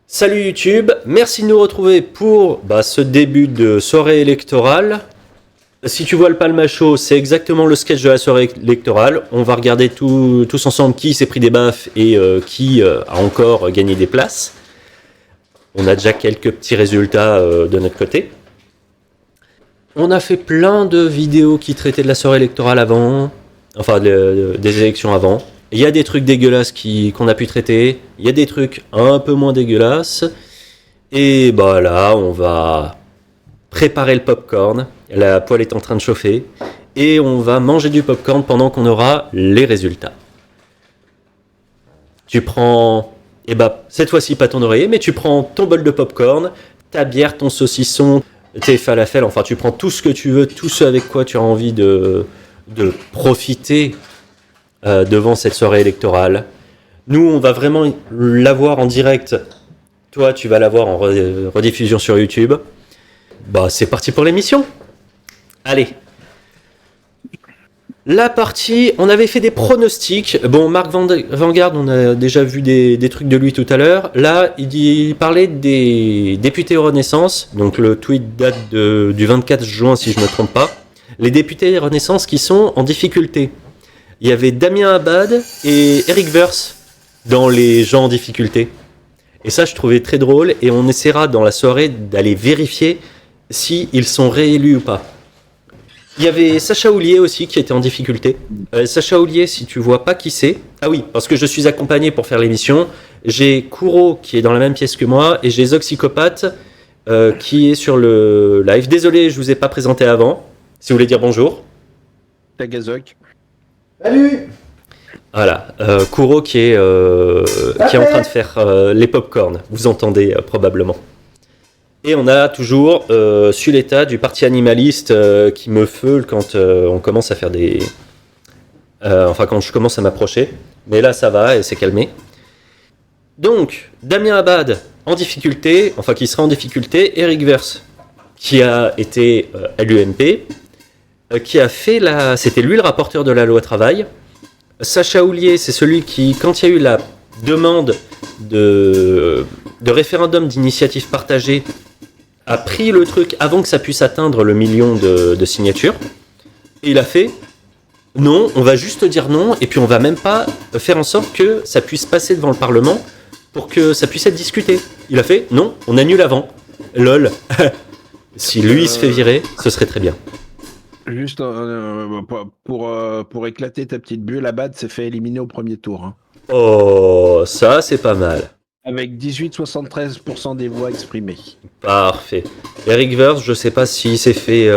Salut YouTube, merci de nous retrouver pour ce début de soirée électorale. Si tu vois le palmacho, c'est exactement le sketch de la soirée électorale. On va regarder tous ensemble qui s'est pris des baffes et qui a encore gagné des places. On a déjà quelques petits résultats de notre côté. On a fait plein de vidéos qui traitaient de la soirée électorale avant, enfin des élections avant. Il y a des trucs dégueulasses qu'on a pu traiter, il y a des trucs un peu moins dégueulasses. Et là, on va préparer le popcorn. La poêle est en train de chauffer. Et on va manger du popcorn pendant qu'on aura les résultats. Tu prends, cette fois-ci pas ton oreiller, mais tu prends ton bol de popcorn, ta bière, ton saucisson, tes falafels, enfin tu prends tout ce que tu veux, tout ce avec quoi tu as envie de profiter devant cette soirée électorale. Nous, on va vraiment l'avoir en direct. Toi, tu vas l'avoir en rediffusion sur YouTube. C'est parti pour l'émission. Allez. La partie, on avait fait des pronostics. Bon, Marc Vanguard, on a déjà vu des trucs de lui tout à l'heure. Là, il parlait des députés Renaissance. Donc le tweet date du 24 juin, si je ne me trompe pas. Les députés Renaissance qui sont en difficulté. Il y avait Damien Abad et Eric Verse dans les gens en difficulté. Et ça, je trouvais très drôle. Et on essaiera dans la soirée d'aller vérifier s'ils sont réélus ou pas. Il y avait Sacha Houlier aussi qui était en difficulté. Sacha Houlier, si tu vois pas qui c'est... Ah oui, parce que je suis accompagné pour faire l'émission. J'ai Kouro qui est dans la même pièce que moi. Et j'ai Zoxycopathe qui est sur le live. Désolé, je vous ai pas présenté avant. Si vous voulez dire bonjour. Tagazok. Salut. Voilà, Kouro qui est en train de faire les popcorn, vous entendez probablement. Et on a toujours Suleta du parti animaliste qui me feule quand on commence à faire des... quand je commence à m'approcher. Mais là ça va et c'est calmé. Donc, Damien Abad en difficulté, qui sera en difficulté, Eric Verse qui a été à l'UMP, qui a fait c'était lui le rapporteur de la loi travail. Sacha Houlier, c'est celui qui, quand il y a eu la demande de référendum d'initiative partagée, a pris le truc avant que ça puisse atteindre le million de signatures. Et il a fait non, on va juste dire non, et puis on va même pas faire en sorte que ça puisse passer devant le Parlement pour que ça puisse être discuté. Il a fait non, on annule avant. Lol. Si lui il se fait virer, ce serait très bien. Juste pour éclater ta petite bulle, Abad s'est fait éliminer au premier tour. Hein. Oh, ça c'est pas mal. Avec 18,73% des voix exprimées. Parfait. Eric Verse, je sais pas s'il s'est fait...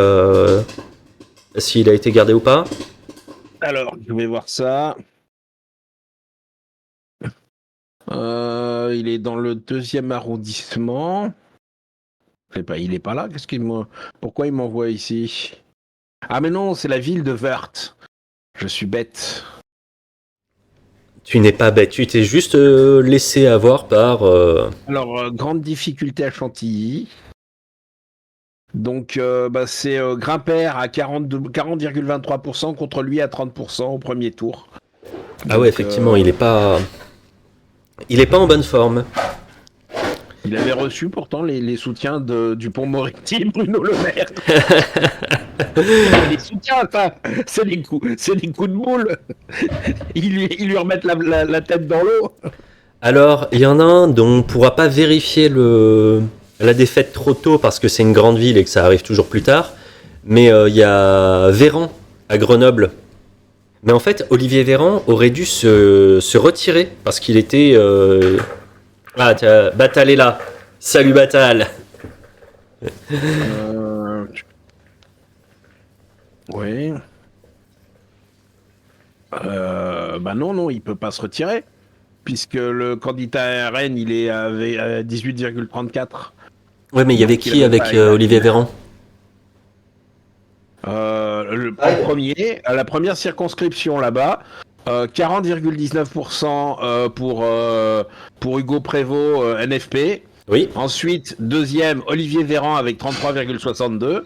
s'il a été gardé ou pas. Alors, je vais voir ça. Il est dans le 2e arrondissement. Je sais pas, il est pas là. Pourquoi il m'envoie ici ? Ah mais non, c'est la ville de Wörth. Je suis bête. Tu n'es pas bête, tu t'es juste laissé avoir par... Alors, grande difficulté à Chantilly. Donc, c'est Grimpert à 40,23% contre lui à 30% au premier tour. Ah ouais, effectivement, il est pas en bonne forme. Il avait reçu pourtant les soutiens de Dupond-Moretti, Bruno Le Maire. Les soutiens, c'est des coups de boule. Ils lui remettent la tête dans l'eau. Alors, il y en a un dont on ne pourra pas vérifier la défaite trop tôt parce que c'est une grande ville et que ça arrive toujours plus tard. Mais il y a Véran à Grenoble. Mais en fait, Olivier Véran aurait dû se retirer parce qu'il était... Batal est là. Salut Batal. Oui. Non, il peut pas se retirer. Puisque le candidat RN, il est à 18,34. Ouais, mais il y avait qui avec Olivier Véran ? Premier, à la première circonscription là-bas, 40,19% pour Hugo Prévost, NFP. Oui. Ensuite, deuxième, Olivier Véran avec 33,62.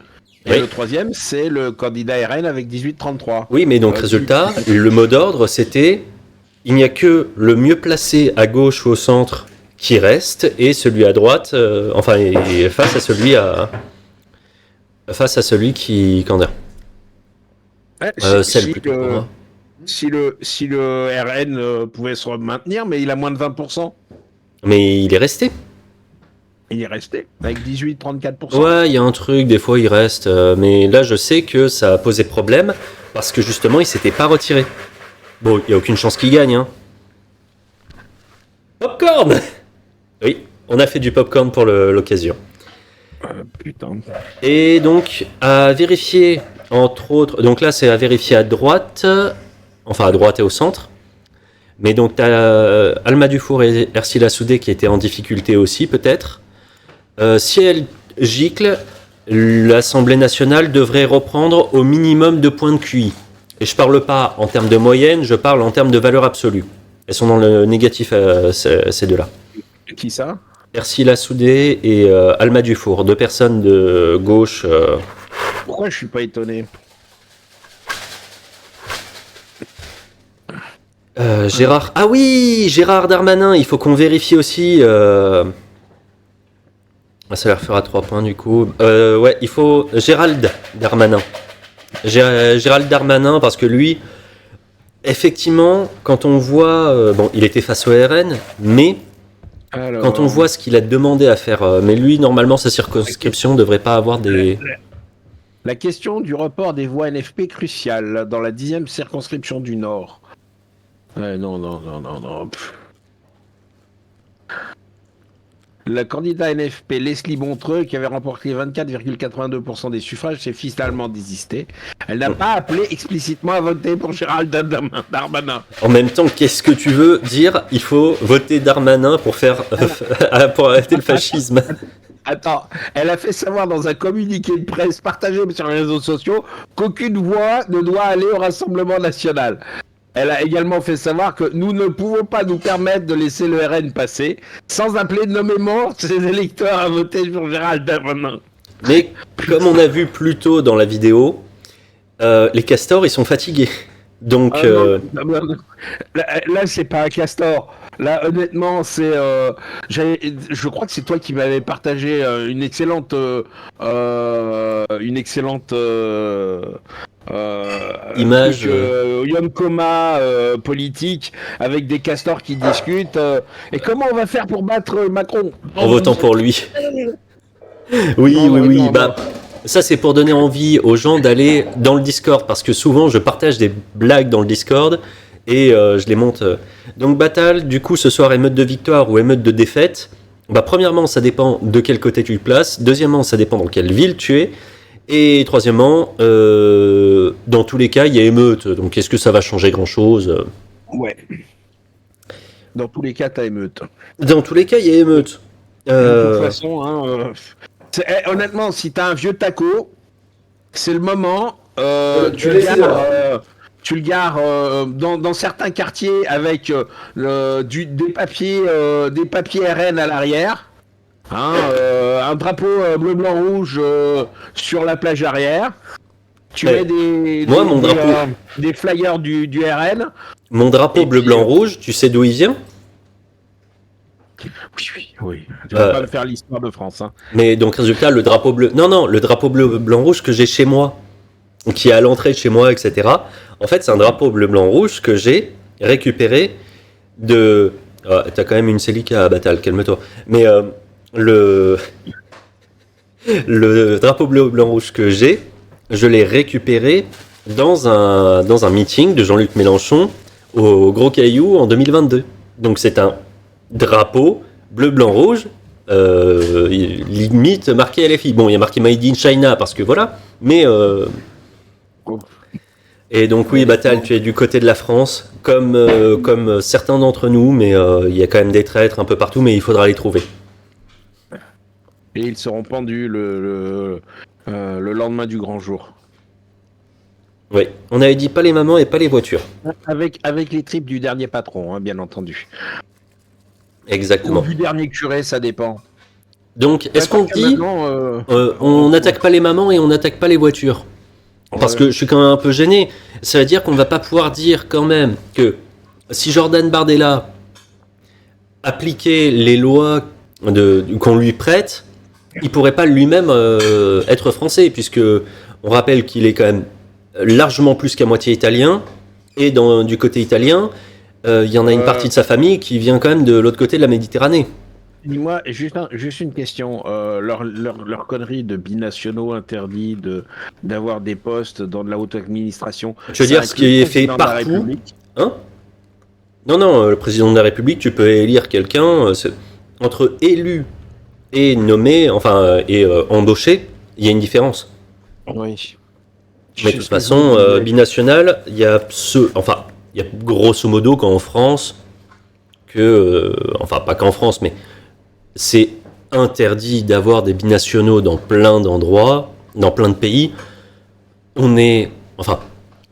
Et oui. Le troisième, c'est le candidat RN avec 18,33. Oui, mais donc résultat, le mot d'ordre, c'était... Il n'y a que le mieux placé à gauche ou au centre qui reste, et celui à droite, et face à celui qui, comment dire, celle plutôt pour moi. Si le RN pouvait se maintenir, mais il a moins de 20%. Mais il est resté. Il est resté avec 18-34%. Ouais, il y a un truc, des fois il reste, mais là je sais que ça a posé problème parce que justement il s'était pas retiré. Bon, il y a aucune chance qu'il gagne, hein. Popcorn. Oui, on a fait du popcorn pour l'occasion. Putain. Et donc à vérifier, entre autres, donc là c'est à vérifier à droite et au centre. Mais donc t'as Alma Dufour et Ercilla Soudé qui étaient en difficulté aussi peut-être. Si elle gicle, l'Assemblée nationale devrait reprendre au minimum 2 points de QI. Et je parle pas en termes de moyenne, je parle en termes de valeur absolue. Elles sont dans le négatif, ces deux-là. Qui ça? Ercilla Soudé et Alma Dufour, 2 personnes de gauche. Pourquoi je suis pas étonné? Gérard. Ah oui, Gérard Darmanin, il faut qu'on vérifie aussi. Ça leur fera 3 points du coup. Ouais, il faut Gérald Darmanin. Gérald Darmanin, parce que lui, effectivement, quand on voit. Bon, il était face au RN, mais Alors, quand on voit ce qu'il a demandé à faire. Mais lui, normalement, sa circonscription ne devrait pas avoir des. La question du report des voix NFP cruciale dans la 10e circonscription du Nord. Non. Le candidat NFP Leslie Montreux, qui avait remporté 24,82% des suffrages, s'est finalement désisté. Elle n'a pas appelé explicitement à voter pour Gérald Darmanin. En même temps, qu'est-ce que tu veux dire? Il faut voter Darmanin pour pour arrêter le fascisme. Attends, elle a fait savoir dans un communiqué de presse partagé sur les réseaux sociaux qu'aucune voix ne doit aller au Rassemblement national. Elle a également fait savoir que nous ne pouvons pas nous permettre de laisser le RN passer sans appeler nommément ses électeurs à voter pour Gérald Darmanin. Mais comme on a vu plus tôt dans la vidéo, les castors ils sont fatigués. Donc non. Là, c'est pas un castor. Là, honnêtement, c'est. Je crois que c'est toi qui m'avais partagé une excellente image Yom Coma politique avec des castors qui discutent. Et comment on va faire pour battre Macron en votant pour lui. Oui. Bah, ça c'est pour donner envie aux gens d'aller dans le Discord parce que souvent je partage des blagues dans le Discord et je les monte. Donc Batal, du coup ce soir émeute de victoire ou émeute de défaite. Bah premièrement ça dépend de quel côté tu te places. Deuxièmement ça dépend dans quelle ville tu es. Et troisièmement, dans tous les cas, il y a émeute. Donc, est-ce que ça va changer grand-chose? Ouais. Dans tous les cas, t'as émeute. Dans tous les cas, il y a émeute. De toute façon, honnêtement, si t'as un vieux taco, c'est le moment. Tu le gares dans certains quartiers avec des papiers RN à l'arrière. Un drapeau bleu, blanc, rouge sur la plage arrière. Tu mets des flyers du RN. Mon drapeau bleu, blanc, rouge, tu sais d'où il vient? Oui. Tu vas pas me faire l'histoire de France. Hein. Mais donc, résultat, le drapeau bleu... Non, le drapeau bleu, blanc, rouge que j'ai chez moi, qui est à l'entrée de chez moi, etc. En fait, c'est un drapeau bleu, blanc, rouge que j'ai récupéré de... t'as quand même une Celica à Batal, calme-toi. Mais... Le drapeau bleu, blanc, rouge que j'ai, je l'ai récupéré dans un meeting de Jean-Luc Mélenchon au Gros Caillou en 2022. Donc c'est un drapeau bleu, blanc, rouge, limite marqué LFI. Bon, il y a marqué Made in China parce que voilà, mais... Et donc oui, Batal, tu es du côté de la France, comme certains d'entre nous, mais il y a quand même des traîtres un peu partout, mais il faudra les trouver. Et ils seront pendus le lendemain du grand jour. Oui, on avait dit pas les mamans et pas les voitures. Avec les tripes du dernier patron, hein, bien entendu. Exactement. Ou du dernier curé, ça dépend. Donc, est-ce qu'on dit on n'attaque pas les mamans et on n'attaque pas les voitures? Parce que je suis quand même un peu gêné. Ça veut dire qu'on va pas pouvoir dire quand même que si Jordan Bardella appliquer les lois qu'on lui prête, il pourrait pas lui-même être français, puisque on rappelle qu'il est quand même largement plus qu'à moitié italien, et du côté italien, il y en a une partie de sa famille qui vient quand même de l'autre côté de la Méditerranée. Dis-moi, juste une question. Leur connerie de binationaux interdits d'avoir des postes dans de la haute administration. Je veux dire, ce qui est fait partout. Hein? Non, le président de la République, tu peux élire quelqu'un. Entre élu et nommé, et embauché, il y a une différence. Oui. Mais de toute façon, binational, il y a il y a grosso modo qu'en France, pas qu'en France, mais c'est interdit d'avoir des binationaux dans plein d'endroits, dans plein de pays.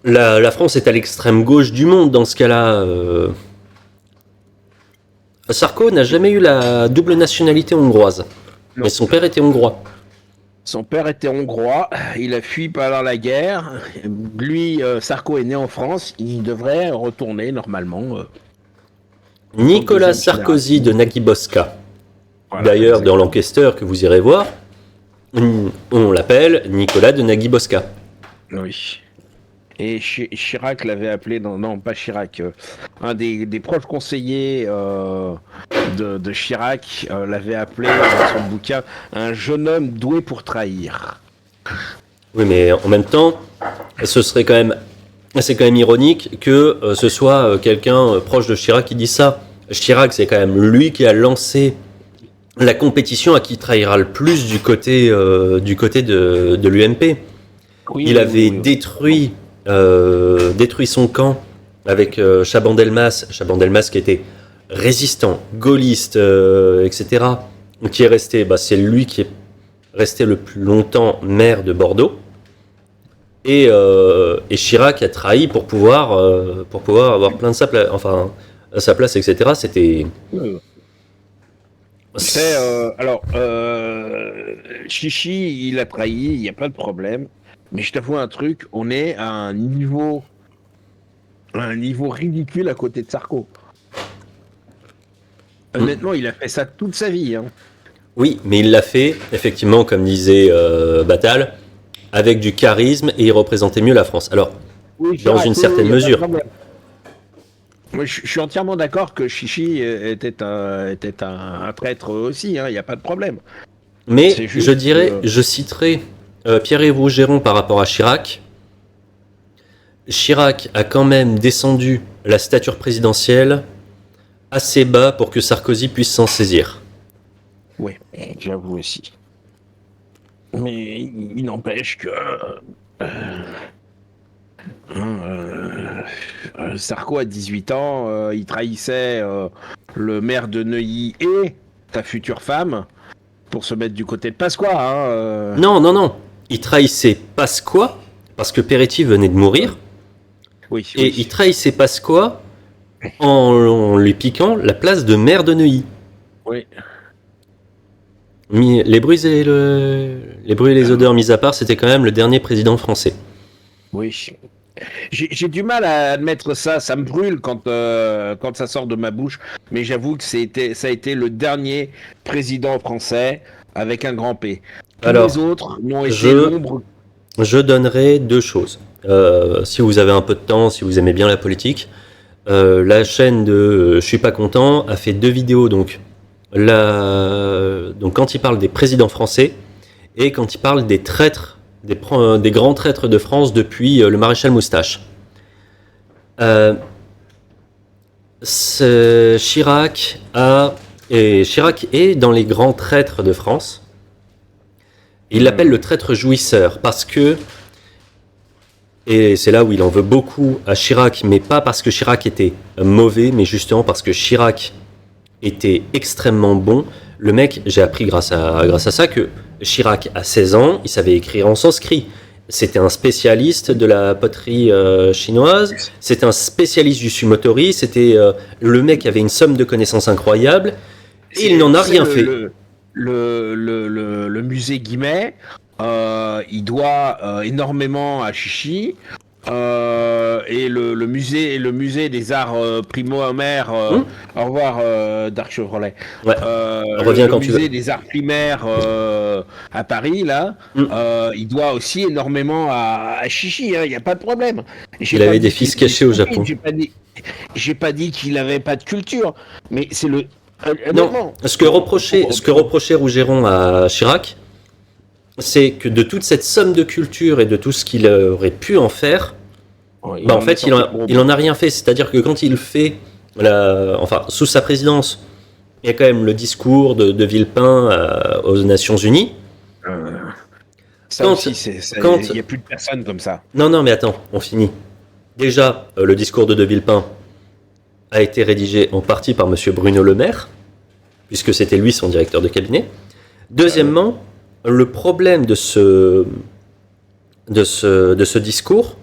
La France est à l'extrême gauche du monde dans ce cas-là. Sarko n'a jamais eu la double nationalité hongroise, non. Mais son père était hongrois. Son père était hongrois, il a fui pendant la guerre. Lui, Sarko est né en France, il devrait retourner normalement. Nicolas Sarkozy de Nagyboska. Voilà, d'ailleurs, exactement. Dans l'enquêteur que vous irez voir, on l'appelle Nicolas de Nagyboska. Oui. Et Chirac l'avait appelé, non pas Chirac, un des proches conseillers de Chirac l'avait appelé dans son bouquin un jeune homme doué pour trahir. Oui, mais en même temps, c'est quand même ironique que ce soit quelqu'un proche de Chirac qui dit ça. Chirac, c'est quand même lui qui a lancé la compétition à qui trahira le plus du côté de l'UMP. Oui, il avait détruit son camp avec Chaban-Delmas qui était résistant, gaulliste, etc. Qui est resté, c'est lui qui est resté le plus longtemps maire de Bordeaux. Et Chirac a trahi pour pouvoir avoir plein de sa place, etc. C'était. Chichi, il a trahi, il n'y a pas de problème. Mais je t'avoue un truc, on est à un niveau ridicule à côté de Sarko. Honnêtement, il a fait ça toute sa vie. Hein. Oui, mais il l'a fait, effectivement, comme disait Batal, avec du charisme et il représentait mieux la France. Alors, oui, dans une certaine mesure. Moi, je suis entièrement d'accord que Chichi était un traître aussi, il n'y a pas de problème. Mais je citerai Pierre-Yves Rougeron par rapport à Chirac. Chirac a quand même descendu la stature présidentielle assez bas pour que Sarkozy puisse s'en saisir. Oui, j'avoue aussi. Mais il n'empêche que Sarko à 18 ans, il trahissait le maire de Neuilly et ta future femme pour se mettre du côté de Pasqua. Non. Il trahissait Pasqua parce que Peretti venait de mourir. Oui. Il trahissait Pasqua en lui piquant la place de maire de Neuilly. Oui. Les bruits et les odeurs mis à part, c'était quand même le dernier président français. Oui. J'ai du mal à admettre ça, ça me brûle quand ça sort de ma bouche, mais j'avoue que ça a été le dernier président français avec un grand P. Alors, les autres n'ont été l'ombre. Je donnerai deux choses. Si vous avez un peu de temps, si vous aimez bien la politique, la chaîne de Je suis pas content a fait 2 vidéos donc quand il parle des présidents français et quand il parle des traîtres, des grands traîtres de France depuis le maréchal Moustache. Chirac est dans les grands traîtres de France. Il l'appelle le traître jouisseur parce que, et c'est là où il en veut beaucoup à Chirac, mais pas parce que Chirac était mauvais, mais justement parce que Chirac était extrêmement bon. Le mec, j'ai appris grâce à ça que Chirac, à 16 ans, il savait écrire en sanskrit. C'était un spécialiste de la poterie chinoise, c'était un spécialiste du sumotori, c'était le mec avait une somme de connaissances incroyable, et il n'en a rien fait. Le musée Guimet, il doit énormément à Chichi. et le musée des arts primo-amer. Au revoir, Dark Chevrolet. Ouais. Reviens quand tu veux. Le musée des arts primaires à Paris, là, il doit aussi énormément à Chichi, il n'y a pas de problème. Il avait des fils cachés au Japon. J'ai pas dit qu'il avait pas de culture, mais c'est le. Non, ce que reprochait Rougeron à Chirac, c'est que de toute cette somme de culture et de tout ce qu'il aurait pu en faire, en fait, il en a rien fait. C'est-à-dire que quand il fait, sous sa présidence, il y a quand même le discours de Villepin aux Nations Unies. Ça aussi, il n'y a plus de personnes comme ça. Non, mais attends, on finit. Déjà, le discours de Villepin a été rédigé en partie par monsieur Bruno Le Maire, puisque c'était lui son directeur de cabinet. Deuxièmement, le problème de ce discours,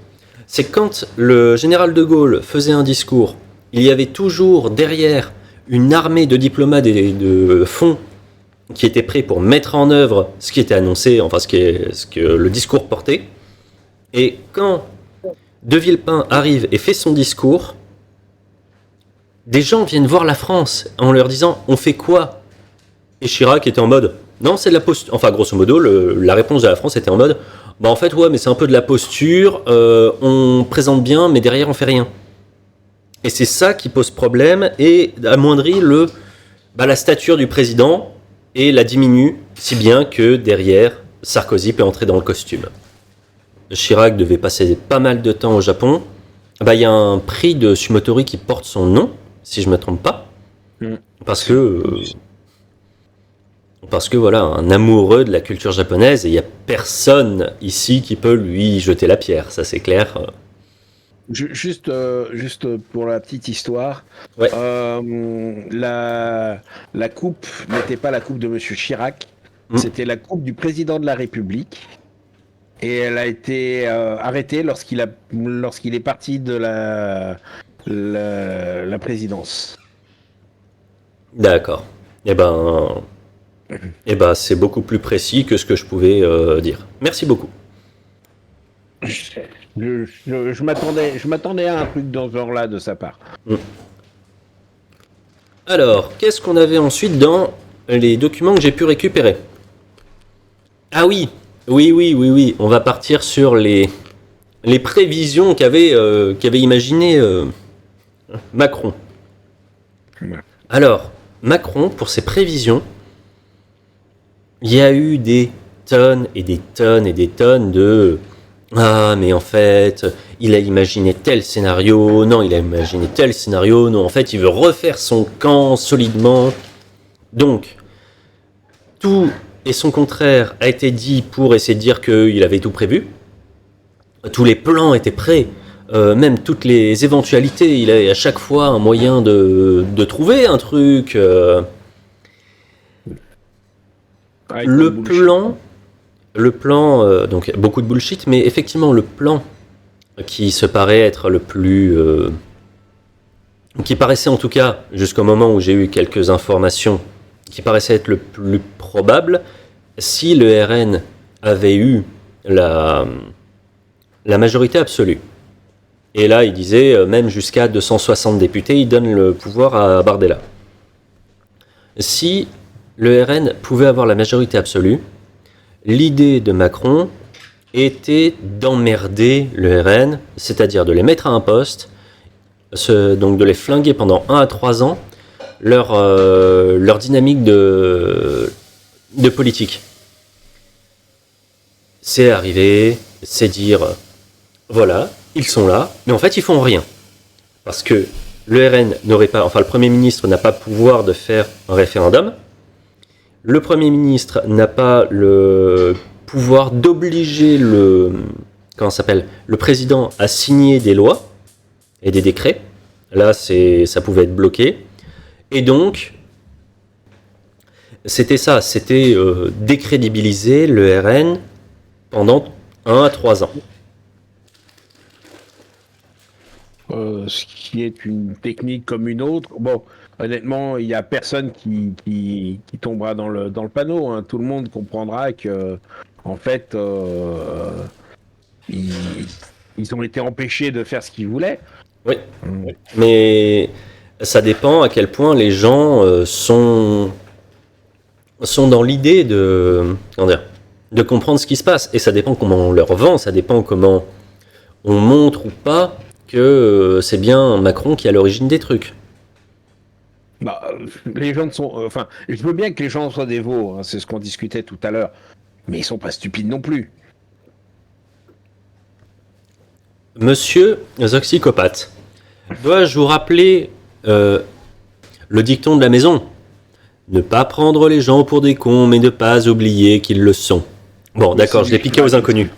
c'est que quand le général de Gaulle faisait un discours, il y avait toujours derrière une armée de diplomates et de fonds qui étaient prêts pour mettre en œuvre ce qui était annoncé, enfin ce que le discours portait. Et quand De Villepin arrive et fait son discours, des gens viennent voir la France en leur disant « On fait quoi ?» Et Chirac était en mode « Non, c'est de la posture. » Enfin, grosso modo, la réponse de la France était en mode « Bah en fait, ouais, mais c'est un peu de la posture, on présente bien, mais derrière, on fait rien. » Et c'est ça qui pose problème et amoindrit la stature du président et la diminue, si bien que derrière, Sarkozy peut entrer dans le costume. Chirac devait passer pas mal de temps au Japon. Il y a un prix de Sumotori qui porte son nom, si je ne me trompe pas. Parce que voilà, un amoureux de la culture japonaise, et il n'y a personne ici qui peut lui jeter la pierre, ça c'est clair. Juste pour la petite histoire, ouais. La coupe n'était pas la coupe de Monsieur Chirac, c'était la coupe du président de la République. Et elle a été arrêtée lorsqu'il est parti de la présidence. D'accord. Eh ben, c'est beaucoup plus précis que ce que je pouvais dire. Merci beaucoup. Je m'attendais à un truc dans ce genre-là de sa part. Alors, qu'est-ce qu'on avait ensuite dans les documents que j'ai pu récupérer ? Ah oui. Oui. On va partir sur les prévisions qu'avait imaginé Macron. Alors, Macron, pour ses prévisions, il y a eu des tonnes et des tonnes et des tonnes de « Ah, mais en fait, il a imaginé tel scénario, non, il a imaginé tel scénario, non, en fait, il veut refaire son camp solidement. » Donc, tout et son contraire a été dit pour essayer de dire qu'il avait tout prévu. Tous les plans étaient prêts, même toutes les éventualités. Il a à chaque fois un moyen de trouver un truc. Le plan, donc beaucoup de bullshit, mais effectivement le plan qui se paraît être le plus... qui paraissait en tout cas, jusqu'au moment où j'ai eu quelques informations, qui paraissait être le plus probable, si le RN avait eu la majorité absolue. Et là, il disait, même jusqu'à 260 députés, il donne le pouvoir à Bardella. Si le RN pouvait avoir la majorité absolue, l'idée de Macron était d'emmerder le RN, c'est-à-dire de les mettre à un poste, donc de les flinguer pendant 1 à 3 ans, leur dynamique de politique. C'est arriver, c'est dire, voilà, ils sont là, mais en fait ils font rien. Parce que le RN n'aurait pas, enfin le Premier ministre n'a pas pouvoir de faire un référendum, le Premier ministre n'a pas le pouvoir d'obliger le président à signer des lois et des décrets. Là, ça pouvait être bloqué. Et donc, c'était décrédibiliser le RN pendant 1 à 3 ans. Ce qui est une technique comme une autre. Bon, honnêtement, il n'y a personne qui tombera dans le panneau. Hein. Tout le monde comprendra que, en fait, Ils ont été empêchés de faire ce qu'ils voulaient. Oui, mais ça dépend à quel point les gens sont dans l'idée de comprendre ce qui se passe. Et ça dépend comment on leur vend, ça dépend comment on montre ou pas que c'est bien Macron qui est à l'origine des trucs. Bah, les gens sont. Enfin, je veux bien que les gens soient des veaux, hein, c'est ce qu'on discutait tout à l'heure. Mais ils sont pas stupides non plus. Monsieur Zoxycopathe, dois-je vous rappeler le dicton de la maison? Ne pas prendre les gens pour des cons, mais ne pas oublier qu'ils le sont. Bon, d'accord, je l'ai piqué aux inconnus.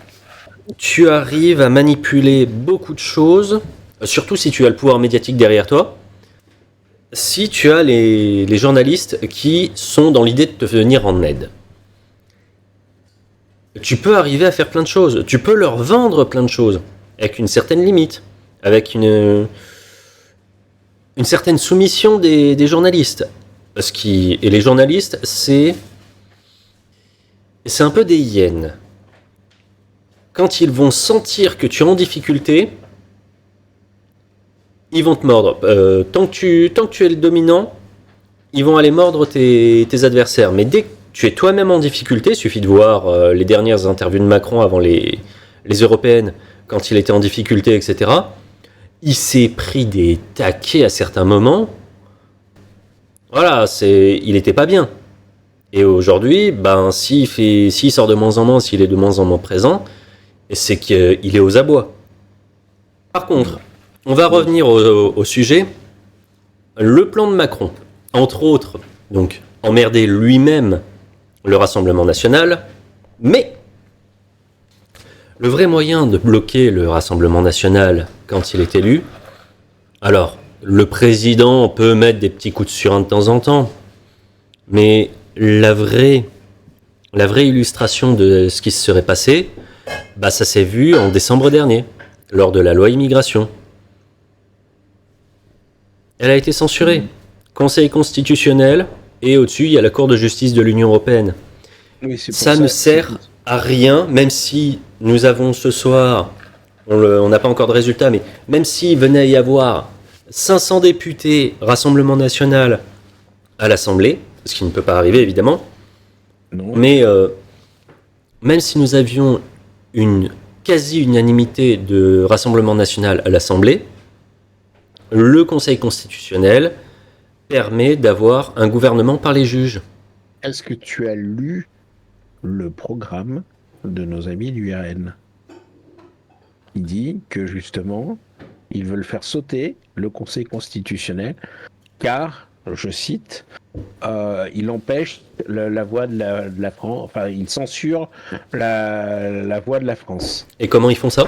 Tu arrives à manipuler beaucoup de choses, surtout si tu as le pouvoir médiatique derrière toi. Si tu as les journalistes qui sont dans l'idée de te venir en aide. Tu peux arriver à faire plein de choses. Tu peux leur vendre plein de choses, avec une certaine limite, avec une certaine soumission des journalistes. Et les journalistes, c'est un peu des hyènes. Quand ils vont sentir que tu es en difficulté, ils vont te mordre. Tant que tu es le dominant, ils vont aller mordre tes adversaires. Mais dès que tu es toi-même en difficulté, il suffit de voir les dernières interviews de Macron avant les européennes, quand il était en difficulté, etc. Il s'est pris des taquets à certains moments. Voilà, il était pas bien. Et aujourd'hui, ben, s'il sort de moins en moins, s'il est de moins en moins présent, c'est qu'il est aux abois. Par contre, on va revenir au sujet. Le plan de Macron, entre autres, donc emmerder lui-même le Rassemblement national, mais le vrai moyen de bloquer le Rassemblement national quand il est élu, alors, le président peut mettre des petits coups de surin de temps en temps, mais la vraie illustration de ce qui se serait passé, bah ça s'est vu en décembre dernier, lors de la loi immigration. Elle a été censurée. Conseil constitutionnel, et au-dessus, il y a la Cour de justice de l'Union européenne. Oui, ça ne sert à rien, même si nous avons ce soir, on n'a pas encore de résultat, mais même s'il venait à y avoir 500 députés Rassemblement national à l'Assemblée, ce qui ne peut pas arriver évidemment, non. Mais même si nous avions une quasi-unanimité de Rassemblement national à l'Assemblée, le Conseil constitutionnel permet d'avoir un gouvernement par les juges. Est-ce que tu as lu le programme de nos amis du RN? Il dit que justement, ils veulent faire sauter le Conseil constitutionnel car, je cite, il empêche la voix de la France, enfin, il censure la voix de la France. Et comment ils font ça?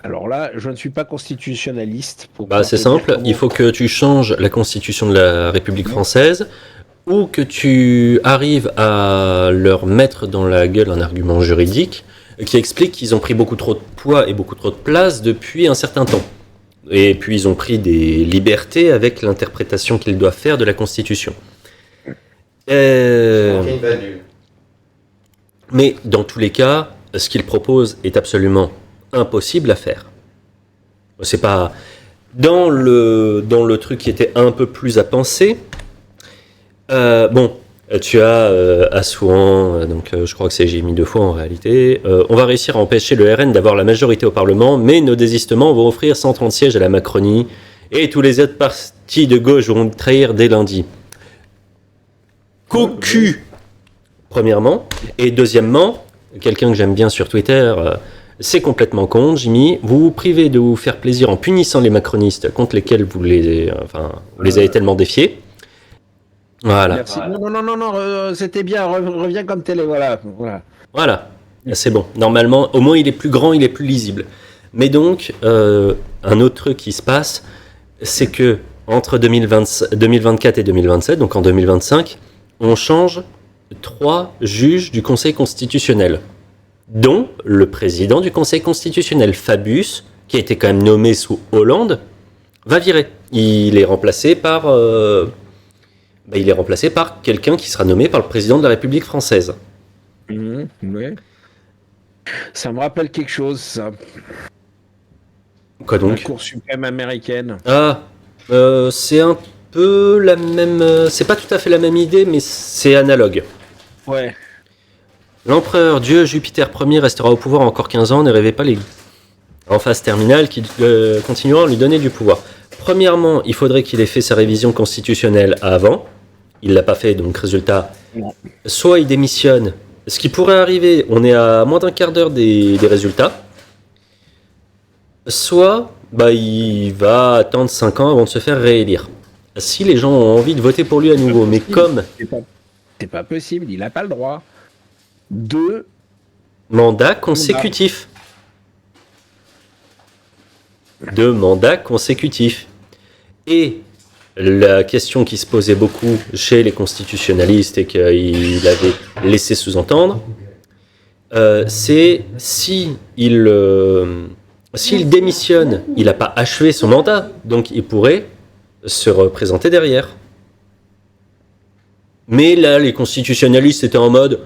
Alors là, je ne suis pas constitutionnaliste. C'est simple, il faut que tu changes la constitution de la République française, ou que tu arrives à leur mettre dans la gueule un argument juridique qui explique qu'ils ont pris beaucoup trop de poids et beaucoup trop de place depuis un certain temps. Et puis ils ont pris des libertés avec l'interprétation qu'ils doivent faire de la Constitution. Mais dans tous les cas, ce qu'ils proposent est absolument impossible à faire. C'est pas dans le truc qui était un peu plus à penser. Tu as Assouan, donc je crois que j'ai mis 2 fois en réalité. On va réussir à empêcher le RN d'avoir la majorité au Parlement, mais nos désistements vont offrir 130 sièges à la Macronie et tous les autres partis de gauche vont trahir dès lundi. Cocu, premièrement. Et deuxièmement, quelqu'un que j'aime bien sur Twitter, c'est complètement con, Jimmy. Vous vous privez de vous faire plaisir en punissant les macronistes contre lesquels vous les avez tellement défiés. Voilà. Merci. Non, c'était bien, reviens comme télé, voilà. Voilà, c'est bon. Normalement, au moins il est plus grand, il est plus lisible. Mais donc, un autre truc qui se passe, c'est que entre 2024 et 2027, donc en 2025, on change 3 juges du Conseil constitutionnel, dont le président du Conseil constitutionnel, Fabius, qui a été quand même nommé sous Hollande, va virer. Il est remplacé par quelqu'un qui sera nommé par le président de la République française. Ouais. Ça me rappelle quelque chose, ça. Quoi La donc? Cour suprême américaine. Ah, c'est un peu la même. C'est pas tout à fait la même idée, mais c'est analogue. Ouais. L'empereur Dieu Jupiter Ier restera au pouvoir encore 15 ans, ne rêvez pas les en phase terminale qui continueront à lui donner du pouvoir. Premièrement, il faudrait qu'il ait fait sa révision constitutionnelle avant. Il l'a pas fait, donc résultat, Non. soit il démissionne, ce qui pourrait arriver, on est à moins d'un quart d'heure des résultats, soit bah, il va attendre 5 ans avant de se faire réélire. Si les gens ont envie de voter pour lui à nouveau, mais comme C'est pas possible, il a pas le droit. 2 mandat consécutif. 2 mandats consécutifs. Et la question qui se posait beaucoup chez les constitutionnalistes et qu'il avait laissé sous-entendre, c'est s'il démissionne, il n'a pas achevé son mandat, donc il pourrait se représenter derrière. Mais là, les constitutionnalistes étaient en mode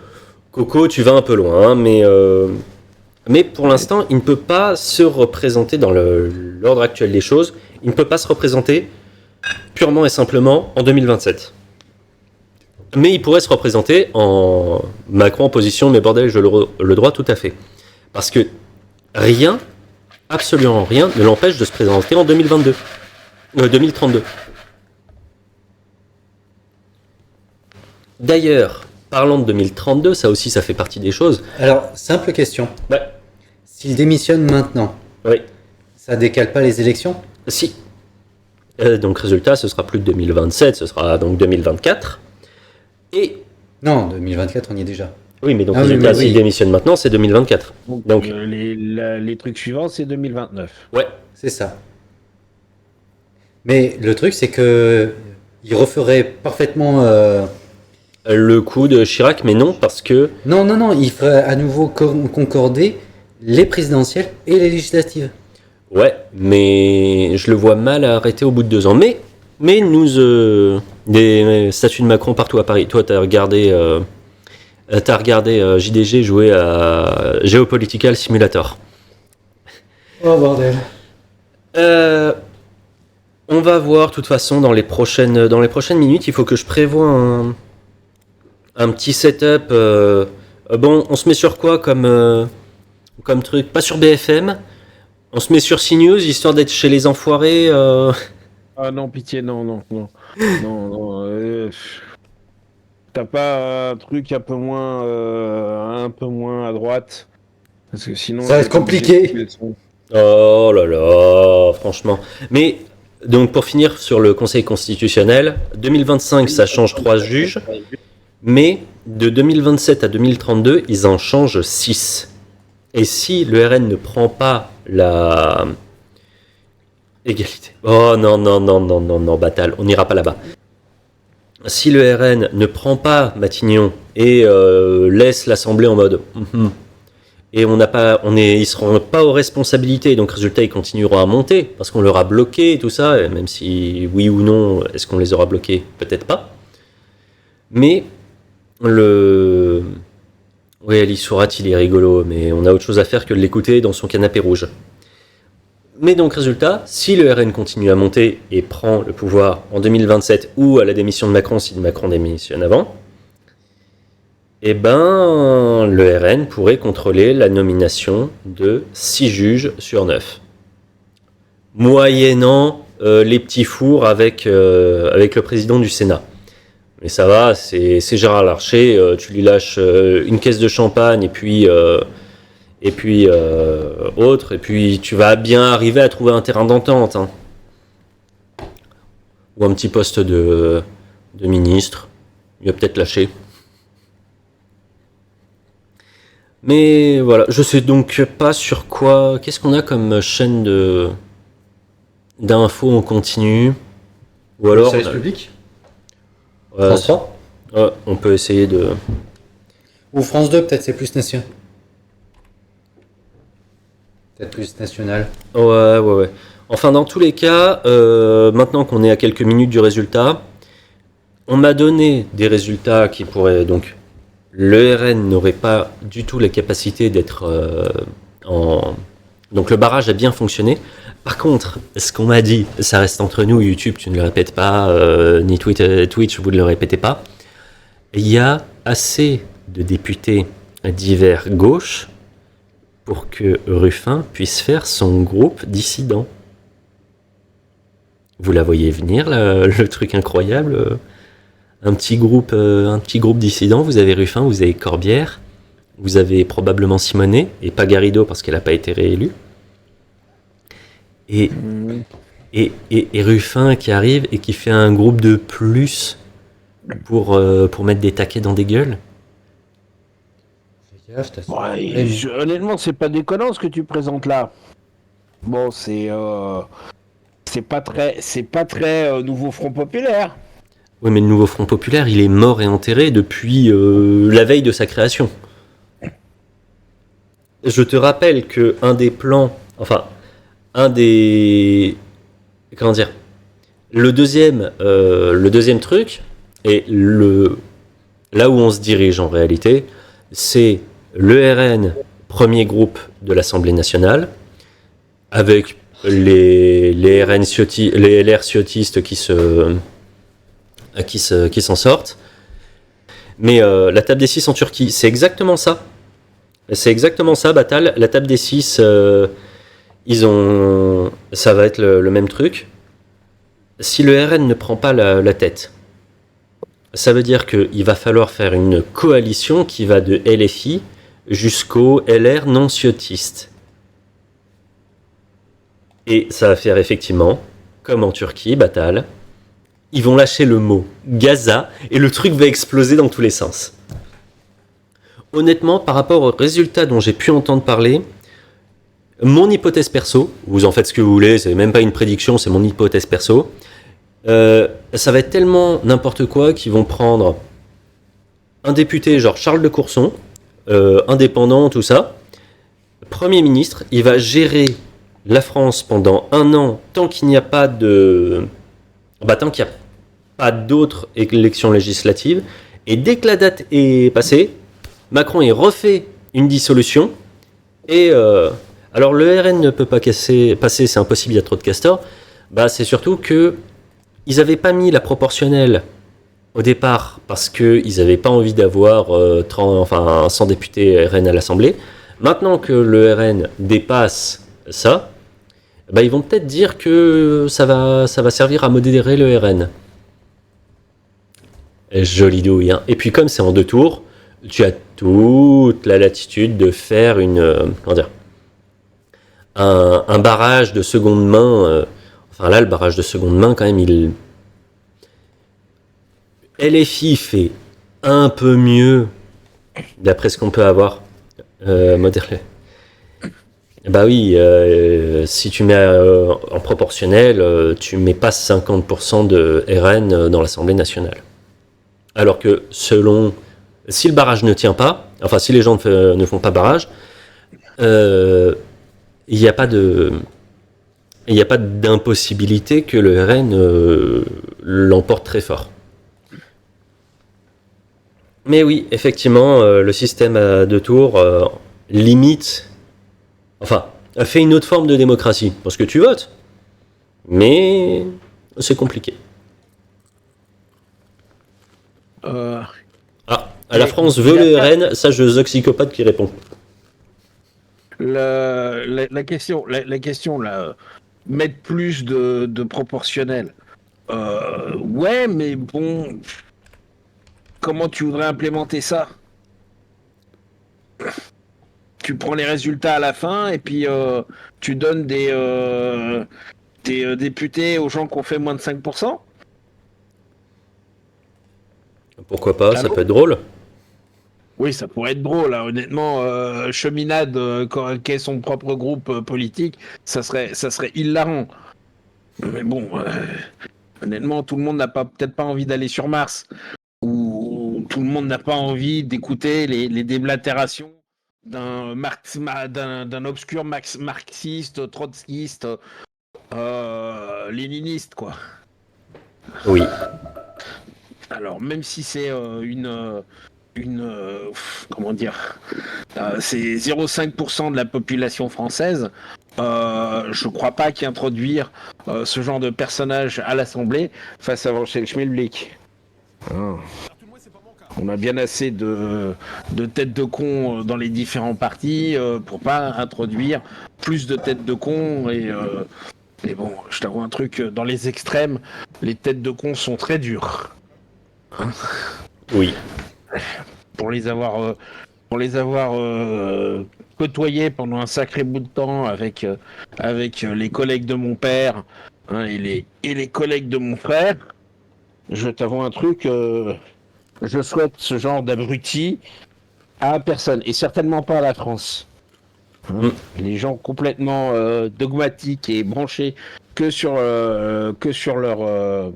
Coco, tu vas un peu loin, mais pour l'instant, il ne peut pas se représenter dans l'ordre actuel des choses. Il ne peut pas se représenter purement et simplement en 2027. Mais il pourrait se représenter en Macron en position, mais bordel, je le droit tout à fait. Parce que rien, absolument rien, ne l'empêche de se présenter en 2032. D'ailleurs, parlant de 2032, ça aussi, ça fait partie des choses. Alors, simple question. Ouais. S'il démissionne maintenant, Oui. ça décale pas les élections? Si. Donc, résultat, ce sera plus de 2027, ce sera donc 2024. Et. Non, 2024, on y est déjà. Oui, mais donc, Ah, résultat, oui. s'il démissionne maintenant, c'est 2024. Donc, les trucs suivants, c'est 2029. ouais. C'est ça. Mais le truc, c'est que il referait parfaitement. Le coup de Chirac, mais non, parce que. Non, il ferait à nouveau concorder les présidentielles et les législatives. Ouais, mais je le vois mal arrêter au bout de 2 ans. Mais nous, des statues de Macron partout à Paris. Toi, t'as regardé JDG jouer à Geopolitical Simulator. Oh bordel. On va voir, de toute façon, dans les prochaines minutes, il faut que je prévoie un petit setup. Bon, on se met sur quoi comme truc? Pas sur BFM. On se met sur CNews, histoire d'être chez les enfoirés. Ah non, pitié, non. T'as pas un truc un peu moins à droite? Parce que sinon... Ça va être compliqué. Oh là là, franchement. Mais, donc pour finir sur le Conseil constitutionnel, 2025, ça change 3 juges. Mais de 2027 à 2032, ils en changent 6. Et si le RN ne prend pas la égalité. Oh non, Batal, on n'ira pas là-bas. Si le RN ne prend pas Matignon et laisse l'Assemblée en mode et ils seront pas aux responsabilités, donc résultat ils continueront à monter parce qu'on leur a bloqué et tout ça, et même si oui ou non, est-ce qu'on les aura bloqués? Peut-être pas. Mais oui, Ali Sourat, il est rigolo, mais on a autre chose à faire que de l'écouter dans son canapé rouge. Mais donc, résultat, si le RN continue à monter et prend le pouvoir en 2027 ou à la démission de Macron, si Macron démissionne avant, eh ben, le RN pourrait contrôler la nomination de 6 juges sur 9. Moyennant les petits fours avec le président du Sénat. Mais ça va, c'est Gérard Larcher, tu lui lâches une caisse de champagne et puis autre, et puis tu vas bien arriver à trouver un terrain d'entente. Hein. Ou un petit poste de ministre, il va peut-être lâcher. Mais voilà, je sais donc pas sur quoi. Qu'est-ce qu'on a comme chaîne d'infos en continu? Ou alors. Service public? Ouais, France 3? Ouais, on peut essayer de. Ou France 2, peut-être, c'est plus national. Peut-être plus national. Ouais. Enfin, dans tous les cas, maintenant qu'on est à quelques minutes du résultat, on m'a donné des résultats qui pourraient donc le RN n'aurait pas du tout la capacité d'être en... Donc le barrage a bien fonctionné. Par contre, ce qu'on m'a dit, ça reste entre nous, YouTube, tu ne le répètes pas, ni Twitch, vous ne le répétez pas. Il y a assez de députés divers gauche pour que Ruffin puisse faire son groupe dissident. Vous la voyez venir, le truc incroyable, un petit groupe dissident. Vous avez Ruffin, vous avez Corbière, vous avez probablement Simonet et pas Garrido parce qu'elle n'a pas été réélue. Et Ruffin qui arrive et qui fait un groupe de plus pour mettre des taquets dans des gueules. Honnêtement, c'est pas déconnant ce que tu présentes là. Bon, c'est pas très nouveau Front Populaire. Oui, mais le nouveau Front Populaire, il est mort et enterré depuis la veille de sa création. Je te rappelle que le deuxième truc, et là où on se dirige en réalité, c'est le RN, premier groupe de l'Assemblée nationale, avec les LR ciotistes qui s'en sortent. Mais la table des 6 en Turquie, c'est exactement ça. C'est exactement ça, Batal. La table des 6, ça va être le même truc. Si le RN ne prend pas la tête, ça veut dire qu'il va falloir faire une coalition qui va de LFI jusqu'au LR non ciotiste. Et ça va faire effectivement, comme en Turquie, Batal, ils vont lâcher le mot Gaza et le truc va exploser dans tous les sens. Honnêtement, par rapport aux résultats dont j'ai pu entendre parler, mon hypothèse perso, vous en faites ce que vous voulez, c'est même pas une prédiction, c'est mon hypothèse perso, ça va être tellement n'importe quoi qu'ils vont prendre un député genre Charles de Courson, indépendant, tout ça, Premier ministre, il va gérer la France pendant 1 an tant qu'il n'y a pas d'autres élections législatives, et dès que la date est passée, Macron il refait une dissolution, et alors le RN ne peut pas passer, c'est impossible, il y a trop de castors. C'est surtout que ils n'avaient pas mis la proportionnelle au départ parce qu'ils n'avaient pas envie d'avoir 100 députés RN à l'Assemblée. Maintenant que le RN dépasse ça, ils vont peut-être dire que ça va servir à modérer le RN. Jolie douille, hein. Et puis comme c'est en 2 tours, tu as toute la latitude de faire un barrage de seconde main. Là, le barrage de seconde main, quand même, LFI fait un peu mieux, d'après ce qu'on peut avoir. Modéré. Oui, si tu mets en proportionnel, tu mets pas 50% de RN dans l'Assemblée nationale. Alors que si le barrage ne tient pas, si les gens ne font pas barrage, il n'y a pas d'impossibilité que le RN l'emporte très fort. Mais oui, effectivement, le système à 2 tours fait une autre forme de démocratie, parce que tu votes. Mais c'est compliqué. La France veut le RN, ça je Zoxycopathe qui répond. La question là, mettre plus de proportionnel. Ouais, mais bon, comment tu voudrais implémenter ça? Tu prends les résultats à la fin et puis tu donnes des députés aux gens qui ont fait moins de 5%? Pourquoi pas, ça peut être drôle. Oui, ça pourrait être drôle, hein. Honnêtement, Cheminade qui ait son propre groupe politique, ça serait hilarant. Mais bon, honnêtement, tout le monde n'a peut-être pas envie d'aller sur Mars, ou tout le monde n'a pas envie d'écouter les déblatérations d'un obscur marxiste, trotskiste, léniniste, quoi. Oui. Alors, même si c'est comment dire, c'est 0,5% de la population française. Je crois pas qu'introduire ce genre de personnage à l'Assemblée fasse avancer le schmilblick. On a bien assez de têtes de cons dans les différents partis pour pas introduire plus de têtes de cons et bon, je t'avoue un truc, dans les extrêmes, les têtes de cons sont très dures. Oui. Pour les avoir côtoyés pendant un sacré bout de temps avec les collègues de mon père et les collègues de mon frère, je t'avoue un truc, je souhaite ce genre d'abruti à personne, et certainement pas à la France. Les gens complètement dogmatiques et branchés que sur leur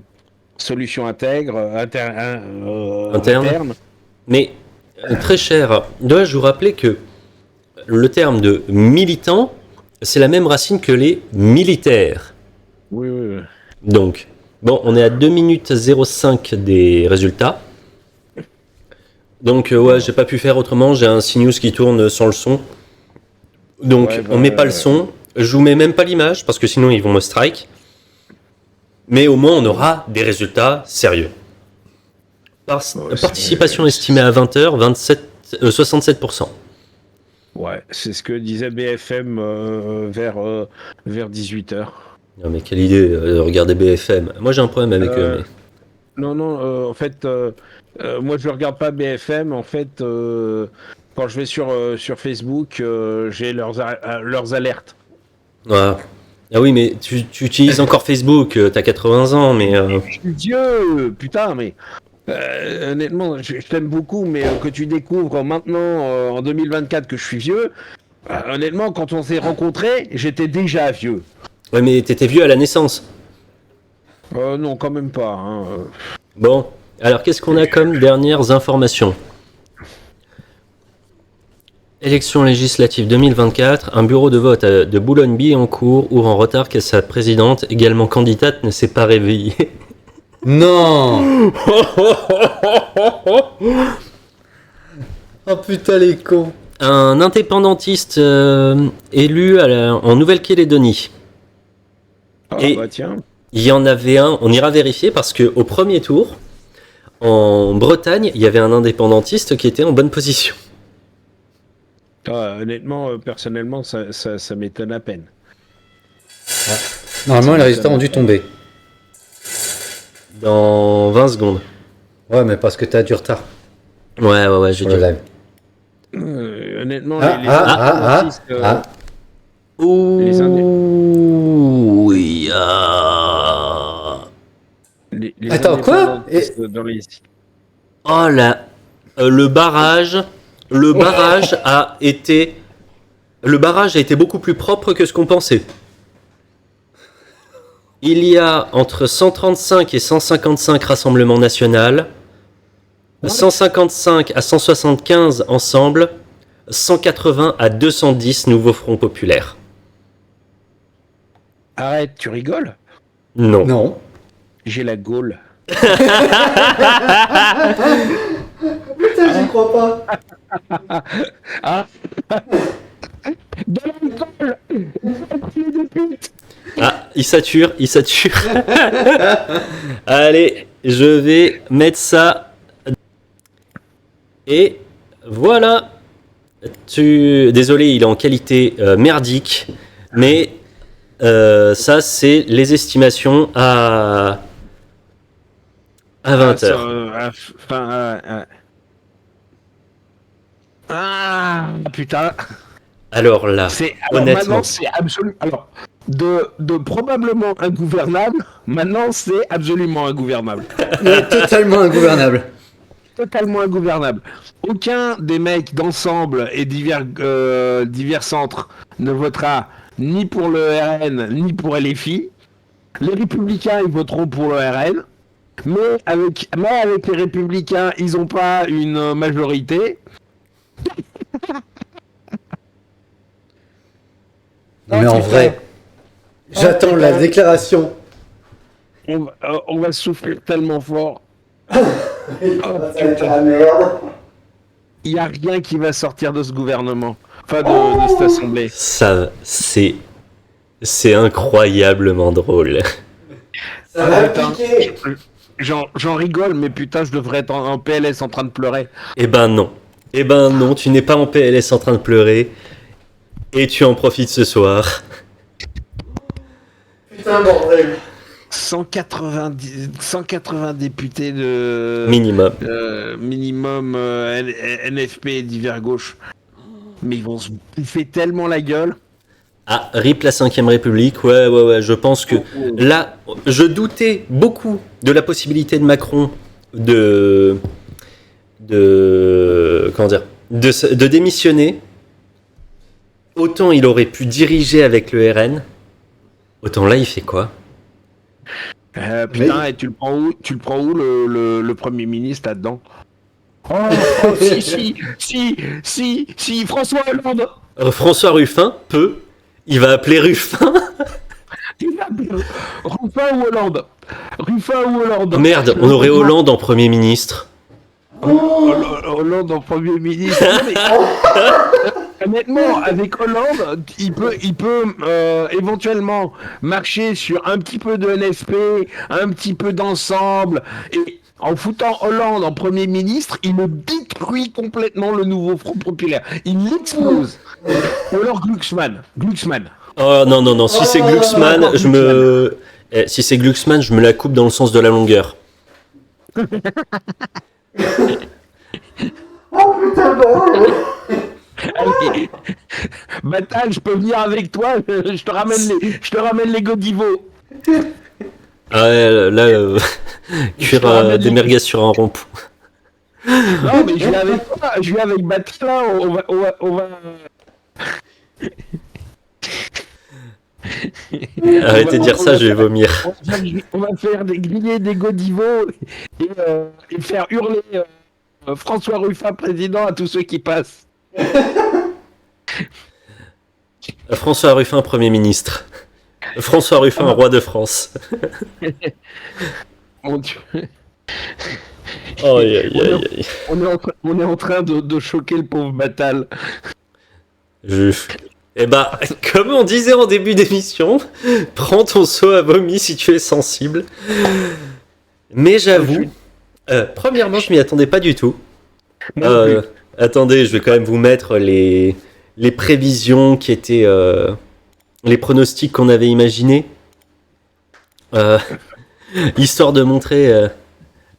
solution interne. Mais très cher, dois-je vous rappeler que le terme de militant, c'est la même racine que les militaires. Oui. Donc, bon, on est à 2 minutes 05 des résultats. Donc, ouais, j'ai pas pu faire autrement. J'ai un CNews qui tourne sans le son. Donc, on met pas le son. Je vous mets même pas l'image parce que sinon ils vont me strike. Mais au moins, on aura des résultats sérieux. Participation estimée à 20h, 67%. Ouais, c'est ce que disait BFM vers 18h. Non mais quelle idée de regarder BFM. Moi j'ai un problème avec eux. Mais... Non, en fait, moi je regarde pas BFM. En fait, quand je vais sur Facebook, j'ai leurs alertes. Ah oui, mais tu utilises encore Facebook, t'as 80 ans, mais... Je suis vieux, putain, mais... honnêtement, je t'aime beaucoup, mais que tu découvres maintenant, en 2024, que je suis vieux, honnêtement, quand on s'est rencontrés, j'étais déjà vieux. Ouais, mais t'étais vieux à la naissance. Non, quand même pas. Hein. Bon, alors qu'est-ce qu'on a comme dernières informations ? Élection législative 2024, un bureau de vote de Boulogne-Billancourt ouvre en retard car sa présidente, également candidate, ne s'est pas réveillée. Non. Oh putain les cons. Un indépendantiste élu en Nouvelle-Calédonie. Et bah tiens. Il y en avait un, on ira vérifier parce qu'au premier tour, en Bretagne, il y avait un indépendantiste qui était en bonne position. Honnêtement, personnellement, ça m'étonne à peine. Ah. Normalement, les résultats ont dû tomber. Dans 20 secondes. Ouais, mais parce que t'as du retard. Ouais, j'ai du live. Honnêtement, oui. Attends, quoi Oh là, le barrage a été beaucoup plus propre que ce qu'on pensait. Il y a entre 135 et 155 rassemblements nationaux, 155 à 175 ensemble, 180 à 210 nouveaux fronts populaires. Arrête, tu rigoles ? Non. J'ai la Gaule. Putain, j'y crois pas. De l'alcool. Ah, il sature. Allez, je vais mettre ça. Et voilà. Désolé, il est en qualité merdique, mais ça, c'est les estimations à 20h. Putain. Alors là, honnêtement. Maintenant, c'est absolument. Alors, de probablement ingouvernable, maintenant, c'est absolument ingouvernable. Totalement ingouvernable. Totalement ingouvernable. Aucun des mecs d'ensemble et divers centres ne votera ni pour le RN ni pour LFI. Les Républicains, ils voteront pour le RN. Mais avec les Républicains, ils n'ont pas une majorité. Mais en vrai, j'attends la déclaration. On va souffrir tellement fort. Ça va être la merde. il n'y a rien qui va sortir de ce gouvernement. Enfin, de cette assemblée. Ça, c'est incroyablement drôle. Ça va Putain, piquer. j'en rigole, mais putain, je devrais être en PLS en train de pleurer. Eh ben non. Eh ben non, tu n'es pas en PLS en train de pleurer. Et tu en profites ce soir. Putain, bordel. 180 députés de Minimum. minimum NFP et divers gauche. Mais ils vont se bouffer tellement la gueule. Ah, RIP la 5ème République, ouais, je pense que là, je doutais beaucoup de la possibilité de Macron comment dire, de démissionner. Autant il aurait pu diriger avec le RN, autant là il fait quoi? Putain, et tu le prends où le Premier ministre là-dedans? Oh, si, François Hollande. François Ruffin il va appeler Ruffin. Il l'appelle Ruffin ou Hollande? Ruffin ou Hollande? Oh merde, on aurait Hollande en Premier ministre. Hollande en Premier ministre. Non, mais, honnêtement, avec Hollande, il peut éventuellement marcher sur un petit peu de NSP, un petit peu d'ensemble, et en foutant Hollande en Premier ministre, il me détruit complètement le nouveau Front Populaire. Il l'explose. Ou alors Glucksmann. Oh non, si c'est Glucksmann, si c'est Glucksmann, je me la coupe dans le sens de la longueur. Oh putain, bordel. Allez, Batal, je peux venir avec toi, je te ramène les Godivo. Ah ouais, là, cuire des merguez sur un rond-point. Non, mais je viens avec toi, je viens avec Batal, là, on va... Arrêtez de dire ça, je vais vomir. On va faire griller des Godivo et faire hurler François Ruffin président à tous ceux qui passent. François Ruffin, Premier ministre. François Ruffin, roi de France. Mon Dieu. Aïe, aïe, aïe. On est en train de choquer le pauvre Batal. Eh bah, comme on disait en début d'émission, prends ton seau à vomi si tu es sensible. Mais j'avoue, premièrement, je m'y attendais pas du tout. Attendez, je vais quand même vous mettre les prévisions qui étaient les pronostics qu'on avait imaginés. Histoire de montrer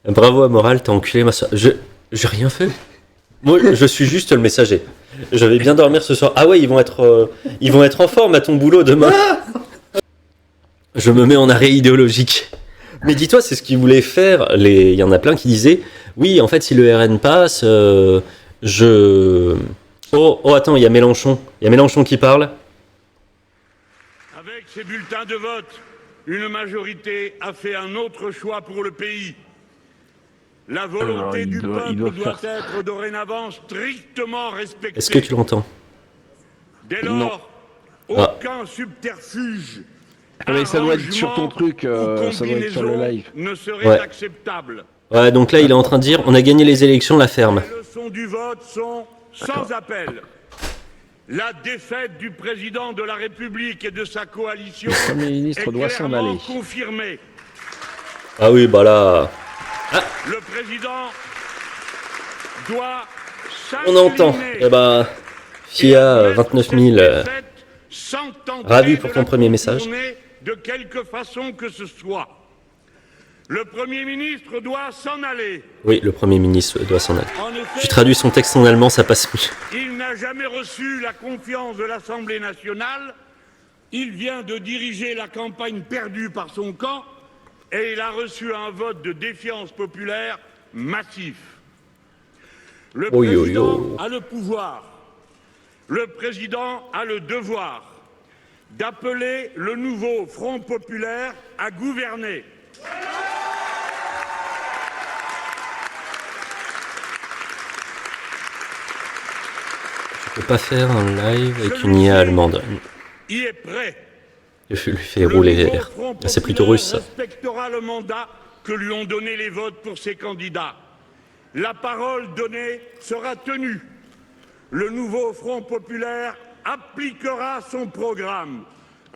bravo à Moral, t'as enculé ma soeur. J'ai rien fait. Moi, je suis juste le messager. Je vais bien dormir ce soir. Ah ouais, ils vont être en forme à ton boulot demain. Je me mets en arrêt idéologique. Mais dis-toi, c'est ce qu'ils voulaient faire. Il y en a plein qui disaient, oui, en fait, si le RN passe, Oh, attends, il y a Mélenchon. Il y a Mélenchon qui parle. Avec ces bulletins de vote, une majorité a fait un autre choix pour le pays. La volonté du peuple doit être dorénavant strictement respectée. Est-ce que tu l'entends? Dès lors, aucun subterfuge, mais ça doit être sur ton truc, ça doit être sur le live. Ne serait acceptable. Ouais, donc là, il est en train de dire, on a gagné les élections, la ferme. Les leçons du vote sont sans appel. La défaite du président de la République et de sa coalition le Premier ministre est doit s'en aller. confirmée. Ah oui, bah là... Le président doit On entend. Eh bah, FIA 29 000. Ravi pour ton premier message. De quelque façon que ce soit. Le Premier ministre doit s'en aller. Oui, le Premier ministre doit s'en aller. En effet, J'ai traduit son texte en allemand, ça passe mieux. il n'a jamais reçu la confiance de l'Assemblée nationale. Il vient de diriger la campagne perdue par son camp et il a reçu un vote de défiance populaire massif. Le président a le pouvoir. Le président a le devoir d'appeler le nouveau Front populaire à gouverner. Je peux pas faire un live avec une IA allemande. Il est prêt. Je lui fais rouler l'air. C'est plutôt russe, ça. Respectera le mandat que lui ont donné les votes pour ses candidats. la parole donnée sera tenue. Le nouveau Front populaire appliquera son programme.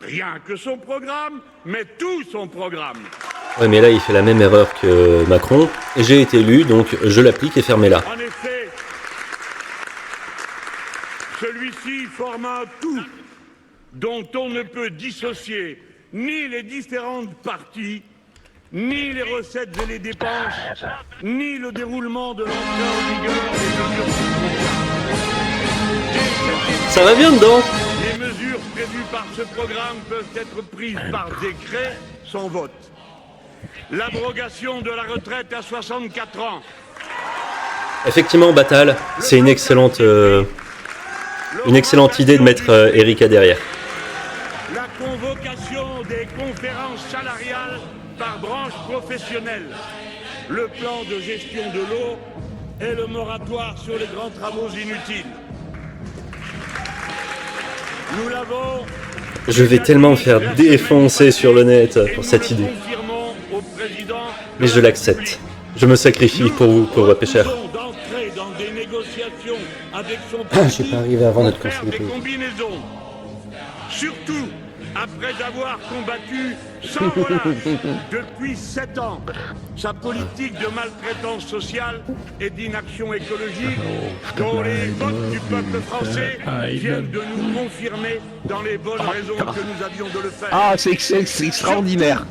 Rien que son programme, mais tout son programme. Ouais, mais là, il fait la même erreur que Macron. J'ai été élu, donc je l'applique et fermez-la. En effet, celui-ci forme un tout dont on ne peut dissocier ni les différentes parties, ni les recettes et les dépenses, ni le déroulement de l'entrée en vigueur des mesures. Ça va bien dedans. Les mesures prévues par ce programme peuvent être prises par décret sans vote. L'abrogation de la retraite à 64 ans. Effectivement, Batal, c'est une excellente idée de mettre Erika derrière. La convocation des conférences salariales par branche professionnelle. Le plan de gestion de l'eau et le moratoire sur les grands travaux inutiles. Nous l'avons. Je vais tellement me faire défoncer sur le net pour cette idée. Mais je l'accepte. Je me sacrifie pour vous, pauvre pêcheur. Je suis pas arrivé avant notre conseil de combinaisons. Surtout après avoir combattu sans relâche depuis 7 ans sa politique de maltraitance sociale et d'inaction écologique dont les votes du peuple français viennent de nous confirmer dans les bonnes raisons que nous avions de le faire. Ah, c'est extraordinaire.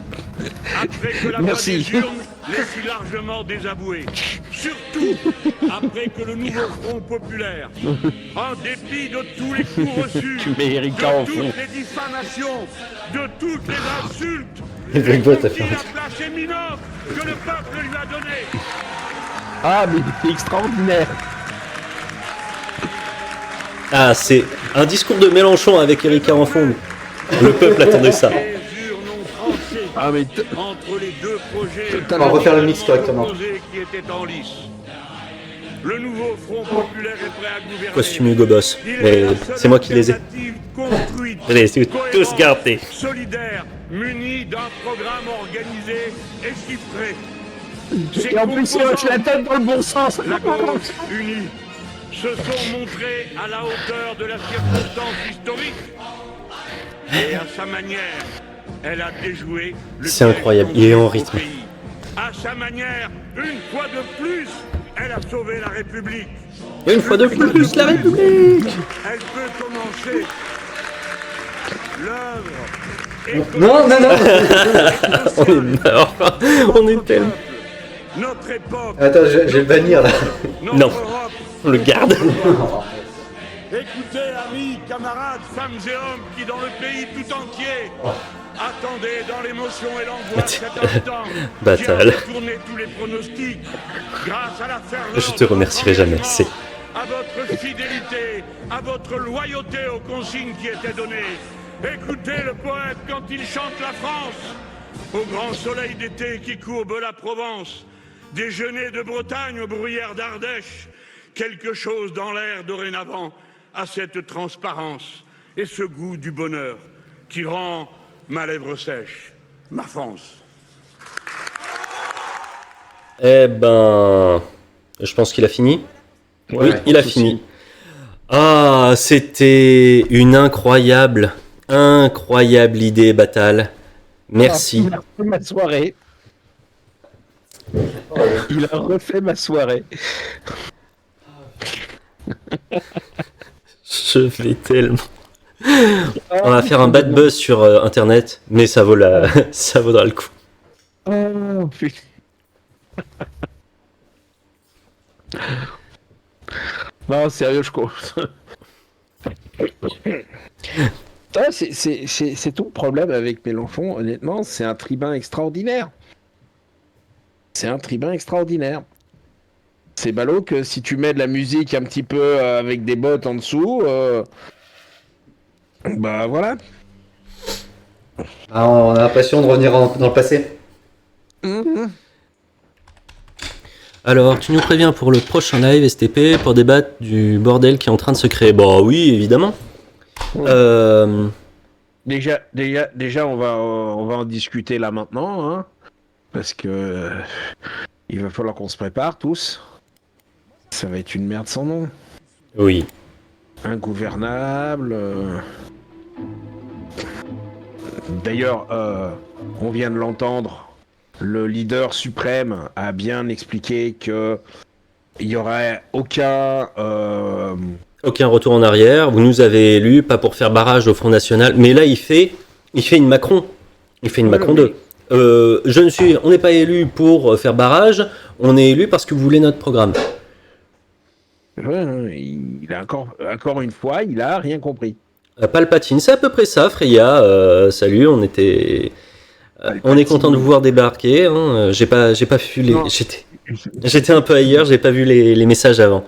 Après que la voix des urnes l'ait si largement désavoué. Surtout après que le nouveau Front populaire, en dépit de tous les coups reçus, de toutes les diffamations, de toutes les insultes, ait conquis la place éminente que le peuple lui a donnée. Ah, mais c'est extraordinaire. Ah, c'est un discours de Mélenchon avec Erika en fond. Le peuple attendait ça. Ah, mais entre les deux projets On va refaire le mix correctement. qui étaient en lice. Le nouveau Front populaire est prêt à gouverner. Costume Hugo Boss. Mais c'est moi qui les ai. Je les ai tous gardés. Solidaire, muni d'un programme organisé et chiffré. Et en plus, il hoche la tête dans le bon sens. La gauche unie se sont montrés à la hauteur de la circonstance historique. Et à sa manière, elle a déjoué le C'est incroyable, il est en rythme. pays. À sa manière, une fois de plus, elle a sauvé la République. Une fois de plus, la République. Elle peut commencer l'œuvre. Non, non, non. On est mort. On est tellement... Notre époque. Attends, je vais le bannir là. Notre Non. Europe. On le garde. Écoutez, amis, camarades, femmes et hommes qui, dans le pays tout entier, attendaient dans l'émotion et l'angoisse cet instant Batal. qui a retourné tous les pronostics grâce à la ferveur. Je te remercierai jamais, c'est... À votre fidélité, à votre loyauté aux consignes qui étaient données. Écoutez le poète quand il chante la France, au grand soleil d'été qui courbe la Provence, des genêts de Bretagne aux bruyères d'Ardèche, quelque chose dans l'air dorénavant à cette transparence et ce goût du bonheur qui rend ma lèvre sèche, ma France. Eh ben... Je pense qu'il a fini. Ouais, oui, il a fini. Ah, c'était une incroyable idée, Batal. Merci. Il a refait ma soirée. Il a refait ma soirée. Je vais tellement... On va faire un bad buzz sur Internet, mais ça vaudra le coup. Oh, putain. Non, sérieux, je crois. C'est tout le problème avec Mélenchon, honnêtement, c'est un tribun extraordinaire. C'est un tribun extraordinaire. C'est ballot que si tu mets de la musique un petit peu avec des bottes en dessous, bah voilà. Ah, on a l'impression de revenir dans le passé. Alors, tu nous préviens pour le prochain live STP pour débattre du bordel qui est en train de se créer. Bah oui, évidemment. Ouais. Déjà, on va en discuter là maintenant, hein, parce que il va falloir qu'on se prépare tous. Ça va être une merde sans nom. Oui. Ingouvernable. D'ailleurs, on vient de l'entendre, le leader suprême a bien expliqué que il y aurait aucun Aucun retour en arrière. Vous nous avez élus, pas pour faire barrage au Front National, mais là il fait une Macron. Il fait une Macron 2. On n'est pas élu pour faire barrage, on est élu parce que vous voulez notre programme. Ouais, il a encore une fois, il a rien compris. Palpatine, c'est à peu près ça, Freya. Salut, on est content de vous voir débarquer. Hein. J'ai pas vu les. Non. J'étais un peu ailleurs, j'ai pas vu les messages avant.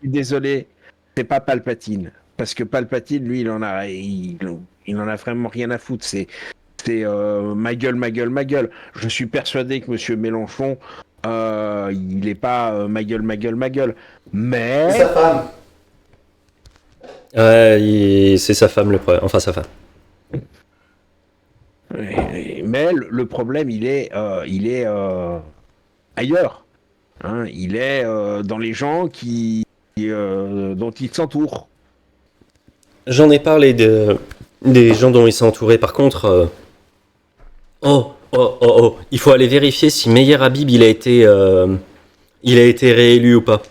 Désolé, c'est pas Palpatine, parce que Palpatine, lui, il en a vraiment rien à foutre. C'est ma gueule, ma gueule, ma gueule. Je suis persuadé que Monsieur Mélenchon, il est pas ma gueule, ma gueule, ma gueule. Mais Sa femme. Ouais, c'est sa femme le problème. Enfin, sa femme. mais le problème, il est ailleurs. Hein, il est dans les gens dont il s'entoure. J'en ai parlé des gens dont il s'est entouré. Par contre, il faut aller vérifier si Meyer Habib il a été réélu ou pas.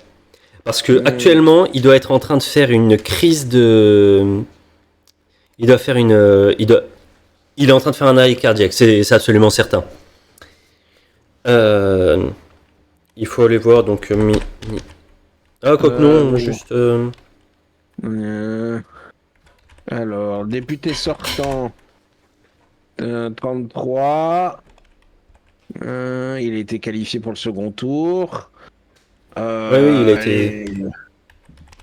Parce que actuellement, il doit être en train de faire une crise de. Il est en train de faire un arrêt cardiaque, c'est absolument certain. Il faut aller voir donc. Quoique non, bon. juste. Alors, député sortant 33. Il a été qualifié pour le second tour. Oui, il a été.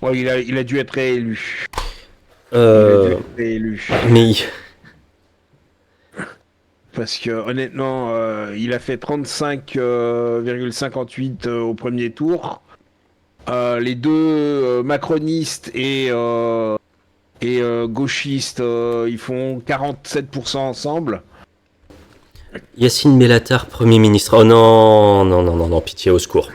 Ouais, il a dû être réélu. Mais Parce que honnêtement, il a fait 35,58 au premier tour. Les deux macronistes et gauchistes, ils font 47% ensemble. Yacine Bellatar, Premier ministre. Oh non, pitié, au secours.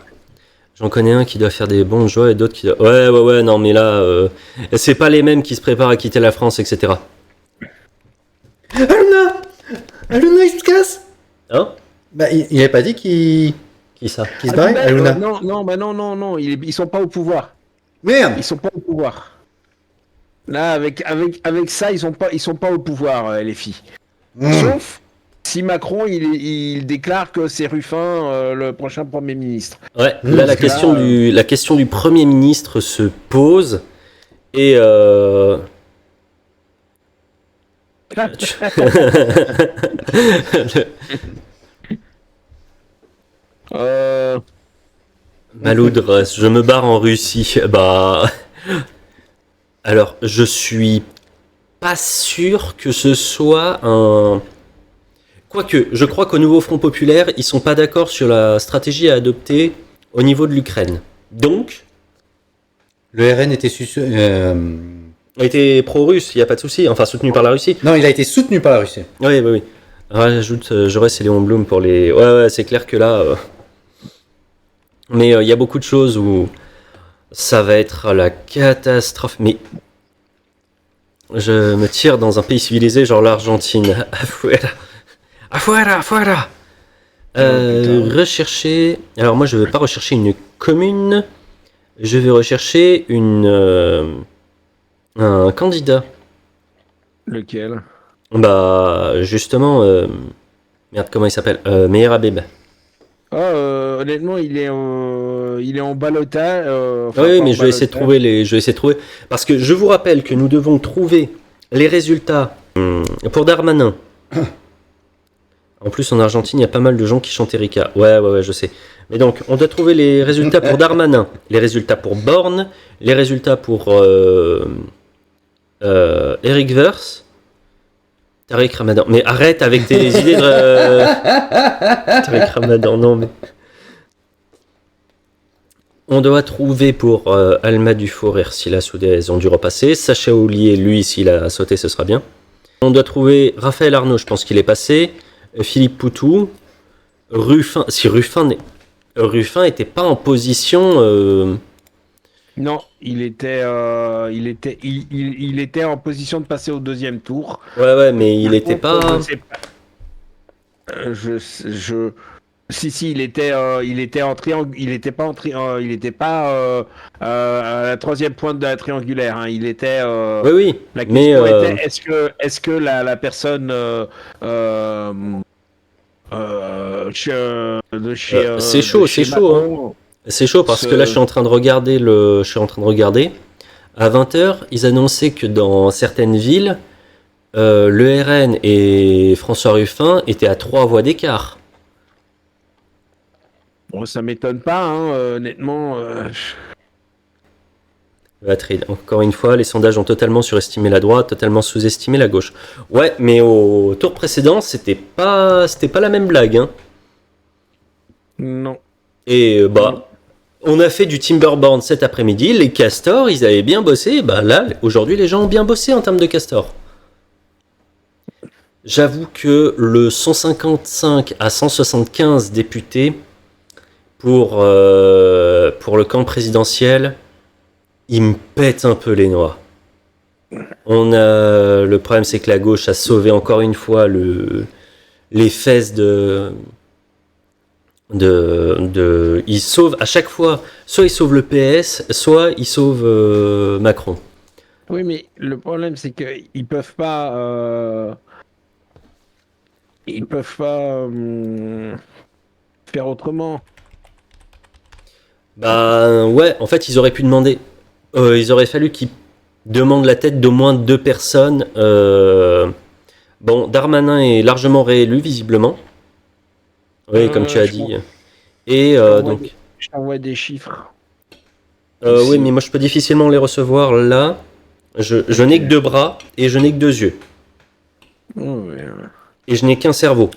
J'en connais un qui doit faire des bons choix et d'autres qui doivent... Ouais, non, mais là, c'est pas les mêmes qui se préparent à quitter la France, etc. Aluna, il se casse. Hein? Bah, il avait pas dit qu'il ça? se barrait, Aluna. Non, ils sont pas au pouvoir. Merde. Ils sont pas au pouvoir. Là, avec ça, ils sont pas au pouvoir, les filles. Sauf si Macron, il déclare que c'est Ruffin le prochain Premier ministre. Ouais, là, la question du Premier ministre se pose et... Maloudre, je me barre en Russie. Bah... Alors, je suis pas sûr que ce soit un... Quoique, je crois qu'au nouveau Front Populaire, ils sont pas d'accord sur la stratégie à adopter au niveau de l'Ukraine. Donc... Le RN était a été pro-russe, il n'y a pas de souci. Enfin, soutenu par la Russie. Non, il a été soutenu par la Russie. Oui. J'ajoute Jaurès et Léon Blum pour les... Ouais, c'est clair que là... Mais il y a beaucoup de choses où ça va être la catastrophe. Mais je me tire dans un pays civilisé, genre l'Argentine. Afuera. Rechercher... Alors moi, je ne vais pas rechercher une commune. Je vais rechercher un candidat. Lequel? Bah, justement... Merde, comment il s'appelle? Meyer Habib. Honnêtement, il est en ballottage. Oui, mais je vais essayer de trouver parce que je vous rappelle que nous devons trouver les résultats pour Darmanin. En plus, en Argentine, il y a pas mal de gens qui chantent Erika. Ouais, je sais. Mais donc, on doit trouver les résultats pour Darmanin, les résultats pour Borne, les résultats pour Eric Woerth, Tariq Ramadan. Mais arrête avec tes idées de... Tariq Ramadan, non mais... On doit trouver pour Alma Dufour et Ursula Soudé, ils ont dû repasser. Sacha Houlier, lui, s'il a sauté, ce sera bien. On doit trouver Raphaël Arnaud, je pense qu'il est passé. Philippe Poutou. Ruffin, si Ruffin n'est... Ruffin était pas en position. Non, il était en position de passer au deuxième tour. Ouais, mais il était pas. Je sais pas. Si, il était en triangle, il était pas à la troisième pointe de la triangulaire. Hein. Il était. Oui, La mais question était est-ce que la personne c'est chaud, c'est chaud. Hein. C'est chaud parce que là, je suis en train de regarder À 20h, ils annonçaient que dans certaines villes, le RN et François Ruffin étaient à 3 voix d'écart. Bon, ça m'étonne pas, hein, honnêtement. Encore une fois, les sondages ont totalement surestimé la droite, totalement sous-estimé la gauche. Ouais, mais au tour précédent, c'était pas la même blague. Hein. Non. Et on a fait du Timberborn cet après-midi. Les castors, ils avaient bien bossé. Bah là, aujourd'hui, les gens ont bien bossé en termes de castors. J'avoue que le 155 à 175 députés pour le camp présidentiel, il me pète un peu les noix. Le problème, c'est que la gauche a sauvé encore une fois les fesses il sauve à chaque fois, soit il sauve le PS, soit il sauve Macron. Oui, mais le problème, c'est qu'ils peuvent pas faire autrement. Bah ouais, en fait, ils auraient pu demander. Il aurait fallu qu'ils demandent la tête d'au moins 2 personnes. Bon, Darmanin est largement réélu, visiblement. Oui, comme tu as dit. Et donc. Je t'envoie des chiffres. Oui, mais moi je peux difficilement les recevoir là. Je n'ai que 2 bras et je n'ai que 2 yeux. Et je n'ai qu'un cerveau.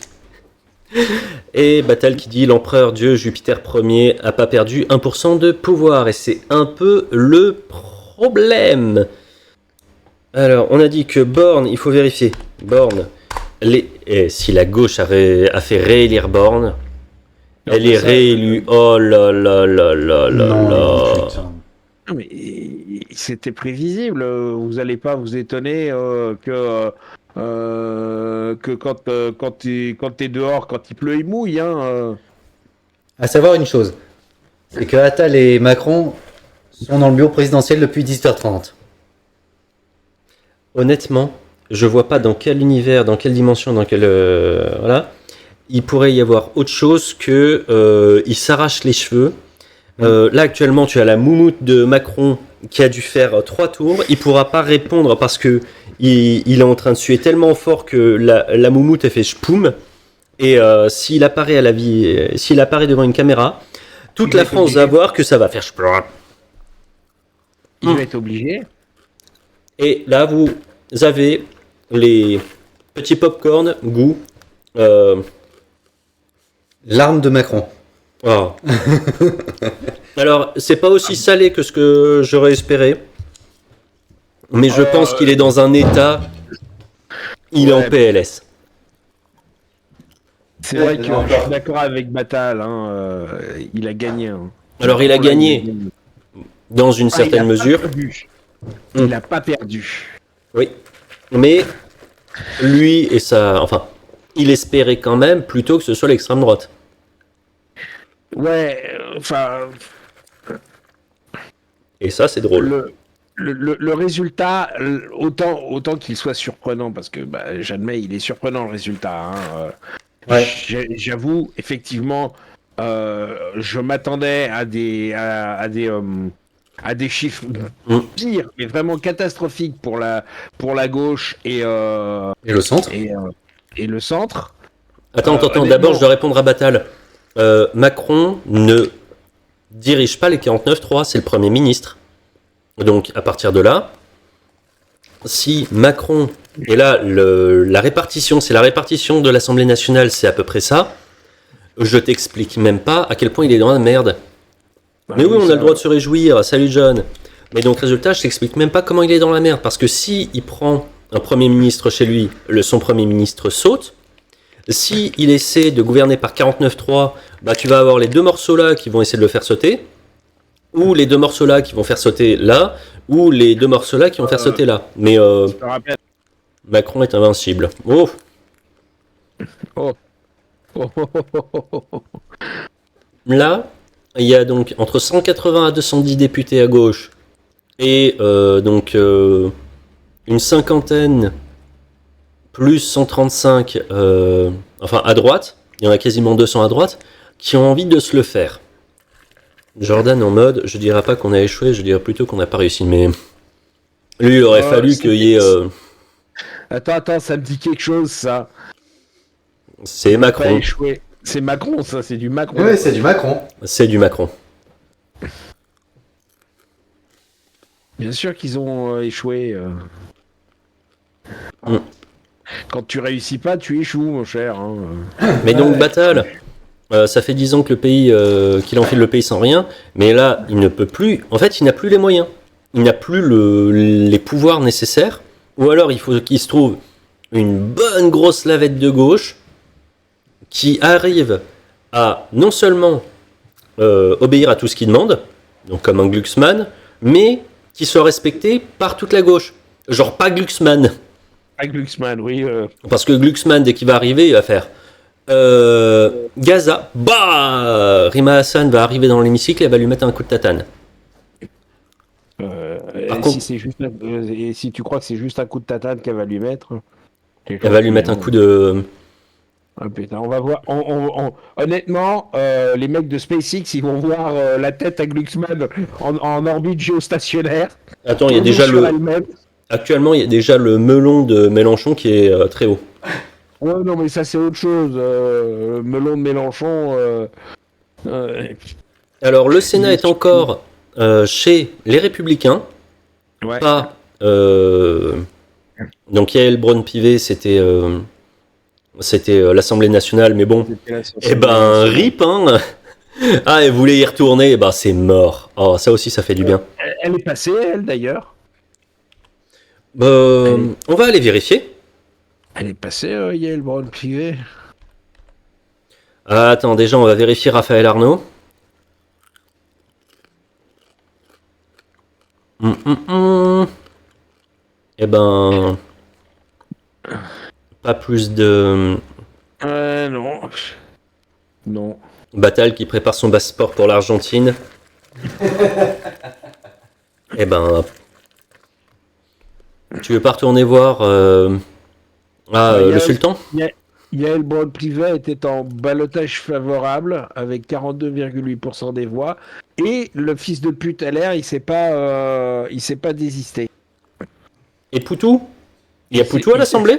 Et Batal qui dit l'empereur Dieu Jupiter Ier a pas perdu 1% de pouvoir. Et c'est un peu le problème. Alors, on a dit que Borne, il faut vérifier. Borne, si la gauche a fait réélire Borne, elle est réélue. Oh là là là là là là. Non, mais c'était prévisible. Vous n'allez pas vous étonner que quand t'es dehors, quand il pleut, il mouille. Hein. À savoir une chose, c'est que Attal et Macron sont dans le bureau présidentiel depuis 18h30. Honnêtement, je vois pas dans quel univers, dans quelle dimension, voilà, il pourrait y avoir autre chose que il s'arrache les cheveux. Là actuellement, tu as la moumoute de Macron qui a dû faire 3 tours. Il pourra pas répondre parce que il est en train de suer tellement fort que la moumoute a fait chpoum. Et s'il apparaît devant une caméra, toute la France va voir que ça va faire chpoum. Il va être obligé. Et là, vous avez les petits pop-corn goût. L'arme de Macron. Oh. Alors, c'est pas aussi salé que ce que j'aurais espéré. Mais je pense qu'il est dans un état. Il est en PLS. C'est vrai que je suis d'accord avec Batal. Hein, il a gagné. Hein. Alors, il a gagné dans une certaine mesure. Il n'a pas perdu. Oui. Mais lui et ça. Enfin, il espérait quand même plutôt que ce soit l'extrême droite. Ouais, enfin. Et ça, c'est drôle. Le résultat, autant qu'il soit surprenant, parce que j'admets, il est surprenant le résultat. Hein, ouais. J'avoue, effectivement, je m'attendais à des chiffres pires, mais vraiment catastrophiques pour la gauche et le centre. Et le centre. Attends, d'abord je dois répondre à Batal. Macron ne dirige pas les 49.3, c'est le Premier ministre. Donc à partir de là, si Macron, et là la répartition, c'est la répartition de l'Assemblée nationale, c'est à peu près ça, je t'explique même pas à quel point il est dans la merde. Mais oui, on a le droit de se réjouir, salut John. Mais donc résultat, je t'explique même pas comment il est dans la merde, parce que si il prend un Premier ministre chez lui, son Premier ministre saute, Si il essaie de gouverner par 49-3, bah tu vas avoir les deux morceaux là qui vont essayer de le faire sauter, ou les deux morceaux là qui vont faire sauter là, ou les deux morceaux là qui vont faire sauter là. Mais Je te rappelle. Macron est invincible. Oh, Oh. Oh, oh, oh, oh, oh, oh. là, il y a donc entre 180 à 210 députés à gauche et donc une cinquantaine plus 135 enfin à droite, il y en a quasiment 200 à droite, qui ont envie de se le faire. Jordan en mode, je dirais pas qu'on a échoué, je dirais plutôt qu'on n'a pas réussi, mais lui il aurait fallu qu'il y ait... Attends, ça me dit quelque chose, ça. c'est Pas Macron, échoué. C'est Macron, ça, c'est du Macron. Oui, c'est du Macron. c'est du Macron. Bien sûr qu'ils ont échoué. Mm. Quand tu réussis pas, tu échoues, mon cher. Hein. Mais donc Batal, ça fait 10 ans que le pays, qu'il enfile le pays sans rien, mais là, il ne peut plus. En fait, il n'a plus les moyens. Il n'a plus les pouvoirs nécessaires. Ou alors, il faut qu'il se trouve une bonne grosse lavette de gauche qui arrive à non seulement obéir à tout ce qu'il demande, donc comme un Glucksmann, mais qui soit respecté par toute la gauche. Genre pas Glucksmann. Ah, Glucksmann, oui. Parce que Glucksmann, dès qu'il va arriver, il va faire Gaza, bah Rima Hassan va arriver dans l'hémicycle et elle va lui mettre un coup de tatane. Par contre- Si c'est juste, et si tu crois que c'est juste un coup de tatane qu'elle va lui mettre, Elle va lui mettre un coup de... Ah, putain, on va voir. Honnêtement, les mecs de SpaceX, ils vont voir la tête à Glucksmann en orbite géostationnaire. Attends, il y a Tourner déjà sur le... elle-même. Actuellement, il y a déjà le melon de Mélenchon qui est très haut. Ouais, non, mais ça, c'est autre chose. Melon de Mélenchon. Alors, le Sénat est encore chez les Républicains, Ouais. pas... Donc, Yael Braun-Pivet, c'était l'Assemblée nationale, mais bon... Eh ben, rip, hein. Ah, elle voulait y retourner, eh ben c'est mort. Oh, ça aussi, ça fait du bien. Elle est passée, elle, d'ailleurs. On va aller vérifier. Elle est passée, Yael Braun-Pivet. Ah, attends, déjà, on va vérifier Raphaël Arnaud. Eh ben... Pas plus de... Non. Non. Batal qui prépare son passeport pour l'Argentine. Eh ben... Tu veux pas retourner voir le sultan? Yael Braun-Pivet était en ballottage favorable avec 42,8% des voix et le fils de pute LR il s'est pas désisté. Et Poutou? Il y a Poutou à l'Assemblée?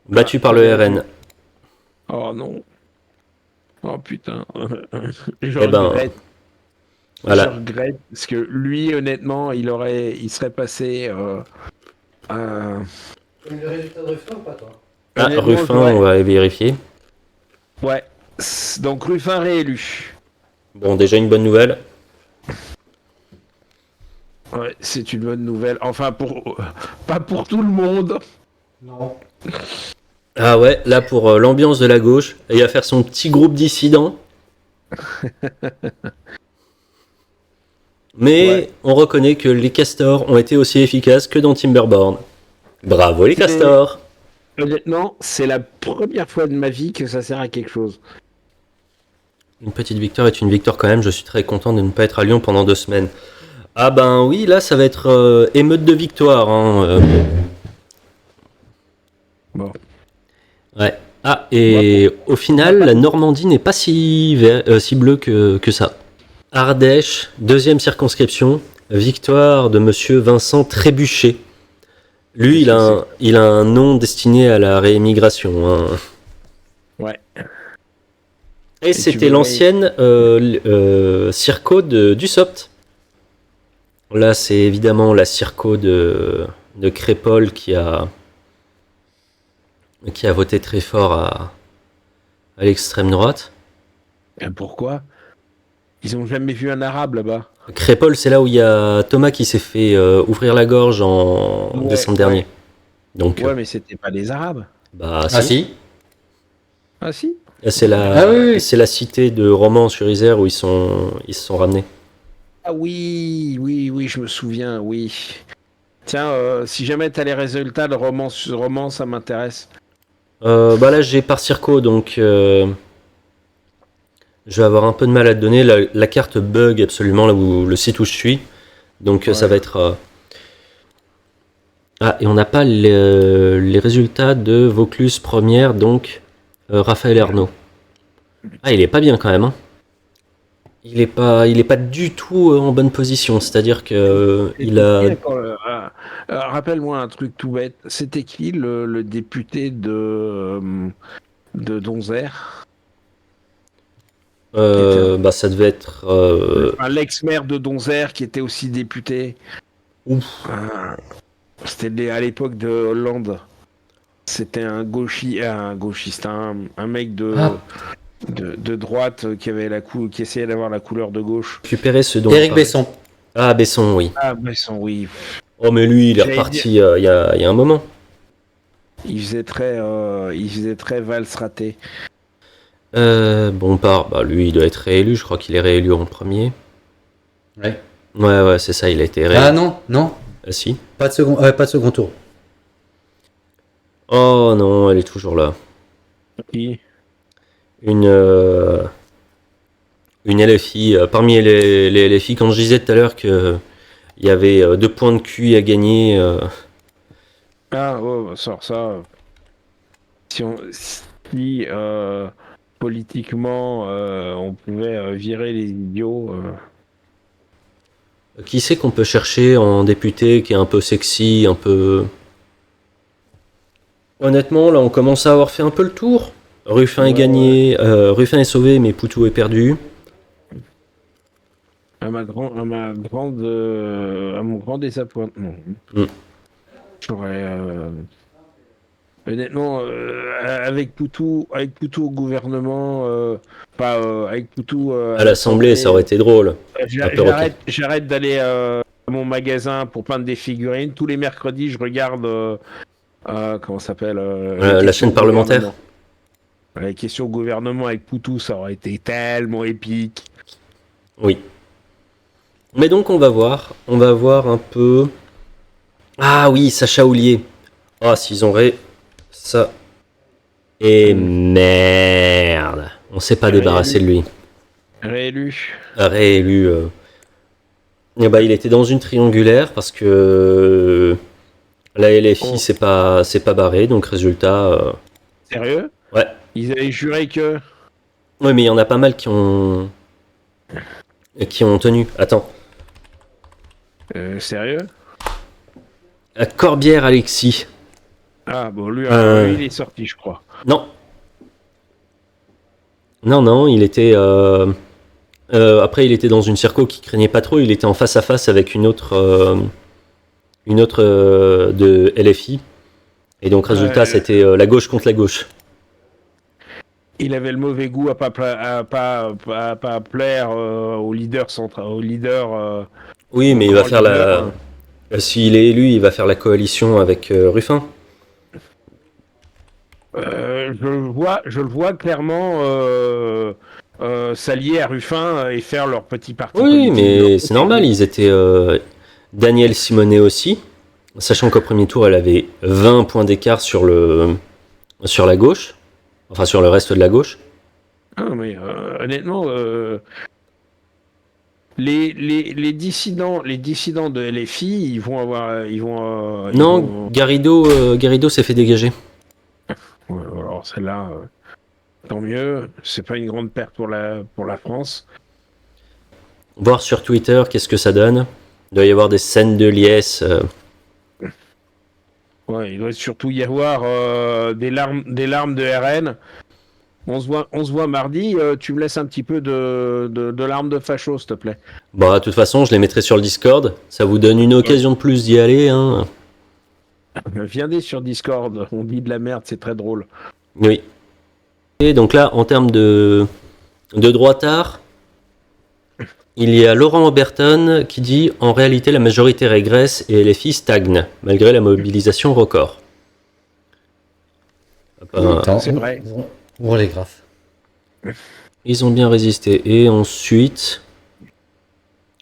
Battu par le RN. Oh non. Oh putain. Je Eh ben, regrette. voilà. Je regrette parce que lui honnêtement il serait passé. Le résultat de Ruffin ou pas, toi? Ah, Honnêtement, Ruffin, j'aurais- on va aller vérifier. Ouais. Donc Ruffin réélu. Bon, déjà une bonne nouvelle. Ouais, c'est une bonne nouvelle. Enfin pas pour tout le monde. Non. Ah ouais, là pour l'ambiance de la gauche, il va faire son petit groupe dissident. Mais Ouais. on reconnaît que les castors ont été aussi efficaces que dans Timberborn. Bravo les castors! Honnêtement, c'est la première fois de ma vie que ça sert à quelque chose. Une petite victoire est une victoire quand même, je suis très content de ne pas être à Lyon pendant 2 semaines. Ah ben oui, là ça va être émeute de victoire. Hein, Bon. Ouais. Ah, et au final, la Normandie n'est pas si bleue que ça. Ardèche, 2e circonscription, victoire de monsieur Vincent Trébuchet. Lui, il a un nom destiné à la réémigration. Hein. Ouais. Et tu c'était veux- l'ancienne circo du SOPT. Là, c'est évidemment la circo de Crépol qui a voté très fort à l'extrême droite. Et pourquoi? Ils ont jamais vu un arabe là-bas. Crépol, c'est là où il y a Thomas qui s'est fait ouvrir la gorge en Ouais, décembre ouais. dernier. Donc, Ouais, mais c'était pas des arabes. bah, Ah si. Ah si. C'est c'est la cité de Romans-sur-Isère où ils se sont ramenés. Ah oui, je me souviens, oui. Tiens, si jamais t'as les résultats de roman, ça m'intéresse. Bah là, j'ai par Circo, donc je vais avoir un peu de mal à te donner. La carte bug absolument là où le site où je suis. Donc ça va être... Ah, et on n'a pas les résultats de Vaucluse première, donc Raphaël Ernaud. Ah, il est pas bien quand même. Hein. Il est pas du tout en bonne position. C'est-à-dire que il a... Rappelle-moi un truc tout bête. C'était qui le député de Donzère? Bah ça devait être... L'ex-maire de Donzère qui était aussi député. Ouf. C'était à l'époque de Hollande. C'était un gauchiste, un mec de droite qui avait qui essayait d'avoir la couleur de gauche. Récupérer ce dont... Éric Besson. Ah, Besson, oui. Ah, Besson, oui. Oh, mais lui, il est reparti il y a un moment. Il faisait très valse raté. Bompard, bah lui, il doit être réélu. Je crois qu'il est réélu en premier. Ouais. Ouais, c'est ça, il a été réélu. Ah non. Ah, si. Pas de second tour. Oh non, elle est toujours là. Qui? Une LFI. Parmi les LFI, quand je disais tout à l'heure qu'il y avait 2 points de QI à gagner. Ah, ouais, sort ça. Si politiquement on pouvait virer les idiots. Qui c'est qu'on peut chercher en député qui est un peu sexy, un peu... Honnêtement, là, on commence à avoir fait un peu le tour. Ruffin est gagné, Ruffin est sauvé, mais Poutou est perdu. À mon grand désappointement. J'aurais... Honnêtement, avec Poutou au gouvernement, avec Poutou à l'Assemblée, ça aurait été drôle. J'arrête d'aller à mon magasin pour peindre des figurines. Tous les mercredis, je regarde comment ça s'appelle la chaîne parlementaire. Les questions au gouvernement avec Poutou, ça aurait été tellement épique. Oui. Mais donc on va voir un peu. Ah oui, Sacha Houlier. Ah, s'ils ont ça. Et merde. On s'est pas débarrassé de lui. Réélu. Et bah, il était dans une triangulaire parce que la LFI c'est pas barré, donc résultat. Sérieux? Ouais. Ils avaient juré que. Ouais, mais il y en a pas mal qui ont tenu. Attends. Sérieux? Corbière Alexis. Ah bon, lui, il est sorti, je crois. Non, il était... après, il était dans une circo qui craignait pas trop. Il était en face à face avec une autre de LFI. Et donc, résultat, c'était la gauche contre la gauche. Il avait le mauvais goût à pas plaire au leader central, au leader. Oui, mais il va faire leader, s'il est élu, il va faire la coalition avec Ruffin. Je le vois clairement s'allier à Ruffin et faire leur petit parti. Oui, mais c'est normal, ils étaient Daniel Simonet aussi, sachant qu'au premier tour, elle avait 20 points d'écart sur la gauche, enfin sur le reste de la gauche. Ah, mais honnêtement, les dissidents de LFI, ils vont avoir... Garrido s'est fait dégager. Ouais, alors celle-là, tant mieux. C'est pas une grande perte pour la France. Voir sur Twitter qu'est-ce que ça donne. Il doit y avoir des scènes de liesse. Ouais, il doit surtout y avoir des larmes de RN. On se voit mardi. Tu me laisses un petit peu de larmes de facho, s'il te plaît. Bah, de toute façon, je les mettrai sur le Discord. Ça vous donne une occasion de plus d'y aller, hein. Viendez sur Discord, on dit de la merde, c'est très drôle. Oui. Et donc là, en termes de droitard, il y a Laurent Oberton qui dit « En réalité, la majorité régresse et LFI stagne, malgré la mobilisation record. » C'est vrai. Oh les graphes. Ils ont bien résisté. Et ensuite,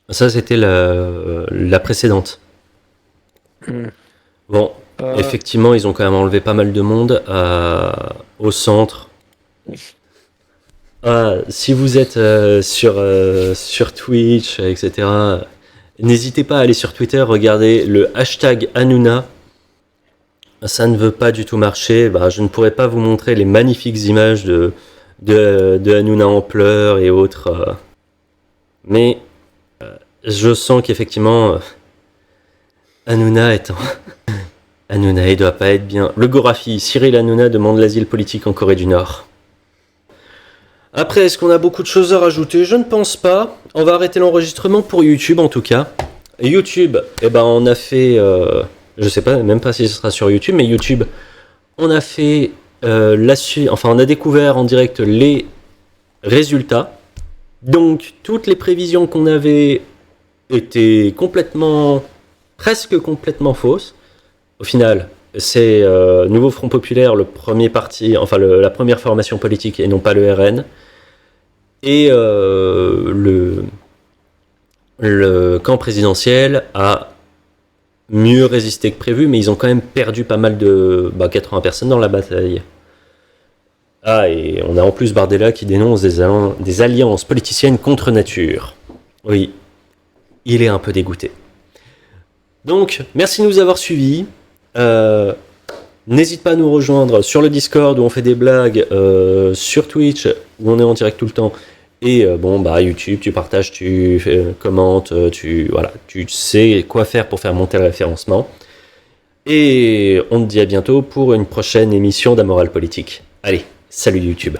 ça c'était la précédente. Bon, effectivement, ils ont quand même enlevé pas mal de monde au centre. Si vous êtes sur Twitch, etc., n'hésitez pas à aller sur Twitter, regarder le hashtag Hanouna. Ça ne veut pas du tout marcher. Je ne pourrais pas vous montrer les magnifiques images de Hanouna en pleurs et autres. Mais je sens qu'effectivement, Hanouna, il doit pas être bien. Le Gorafi, Cyril Hanouna demande l'asile politique en Corée du Nord. Après, est-ce qu'on a beaucoup de choses à rajouter? Je ne pense pas. On va arrêter l'enregistrement pour YouTube en tout cas. YouTube, on a fait... je sais pas, même pas si ce sera sur YouTube, mais YouTube, on a fait on a découvert en direct les résultats. Donc, toutes les prévisions qu'on avait étaient presque complètement fausses. Au final, c'est Nouveau Front Populaire, le premier parti, la première formation politique et non pas le RN. Et le camp présidentiel a mieux résisté que prévu, mais ils ont quand même perdu pas mal de 80 personnes dans la bataille. Et on a en plus Bardella qui dénonce des alliances politiciennes contre nature. Oui, il est un peu dégoûté. Donc, merci de nous avoir suivis. N'hésite pas à nous rejoindre sur le Discord où on fait des blagues, sur Twitch où on est en direct tout le temps. Et YouTube, tu partages, tu commentes, tu sais quoi faire pour faire monter le référencement. Et on te dit à bientôt pour une prochaine émission d'Amoral Politique. Allez, salut YouTube.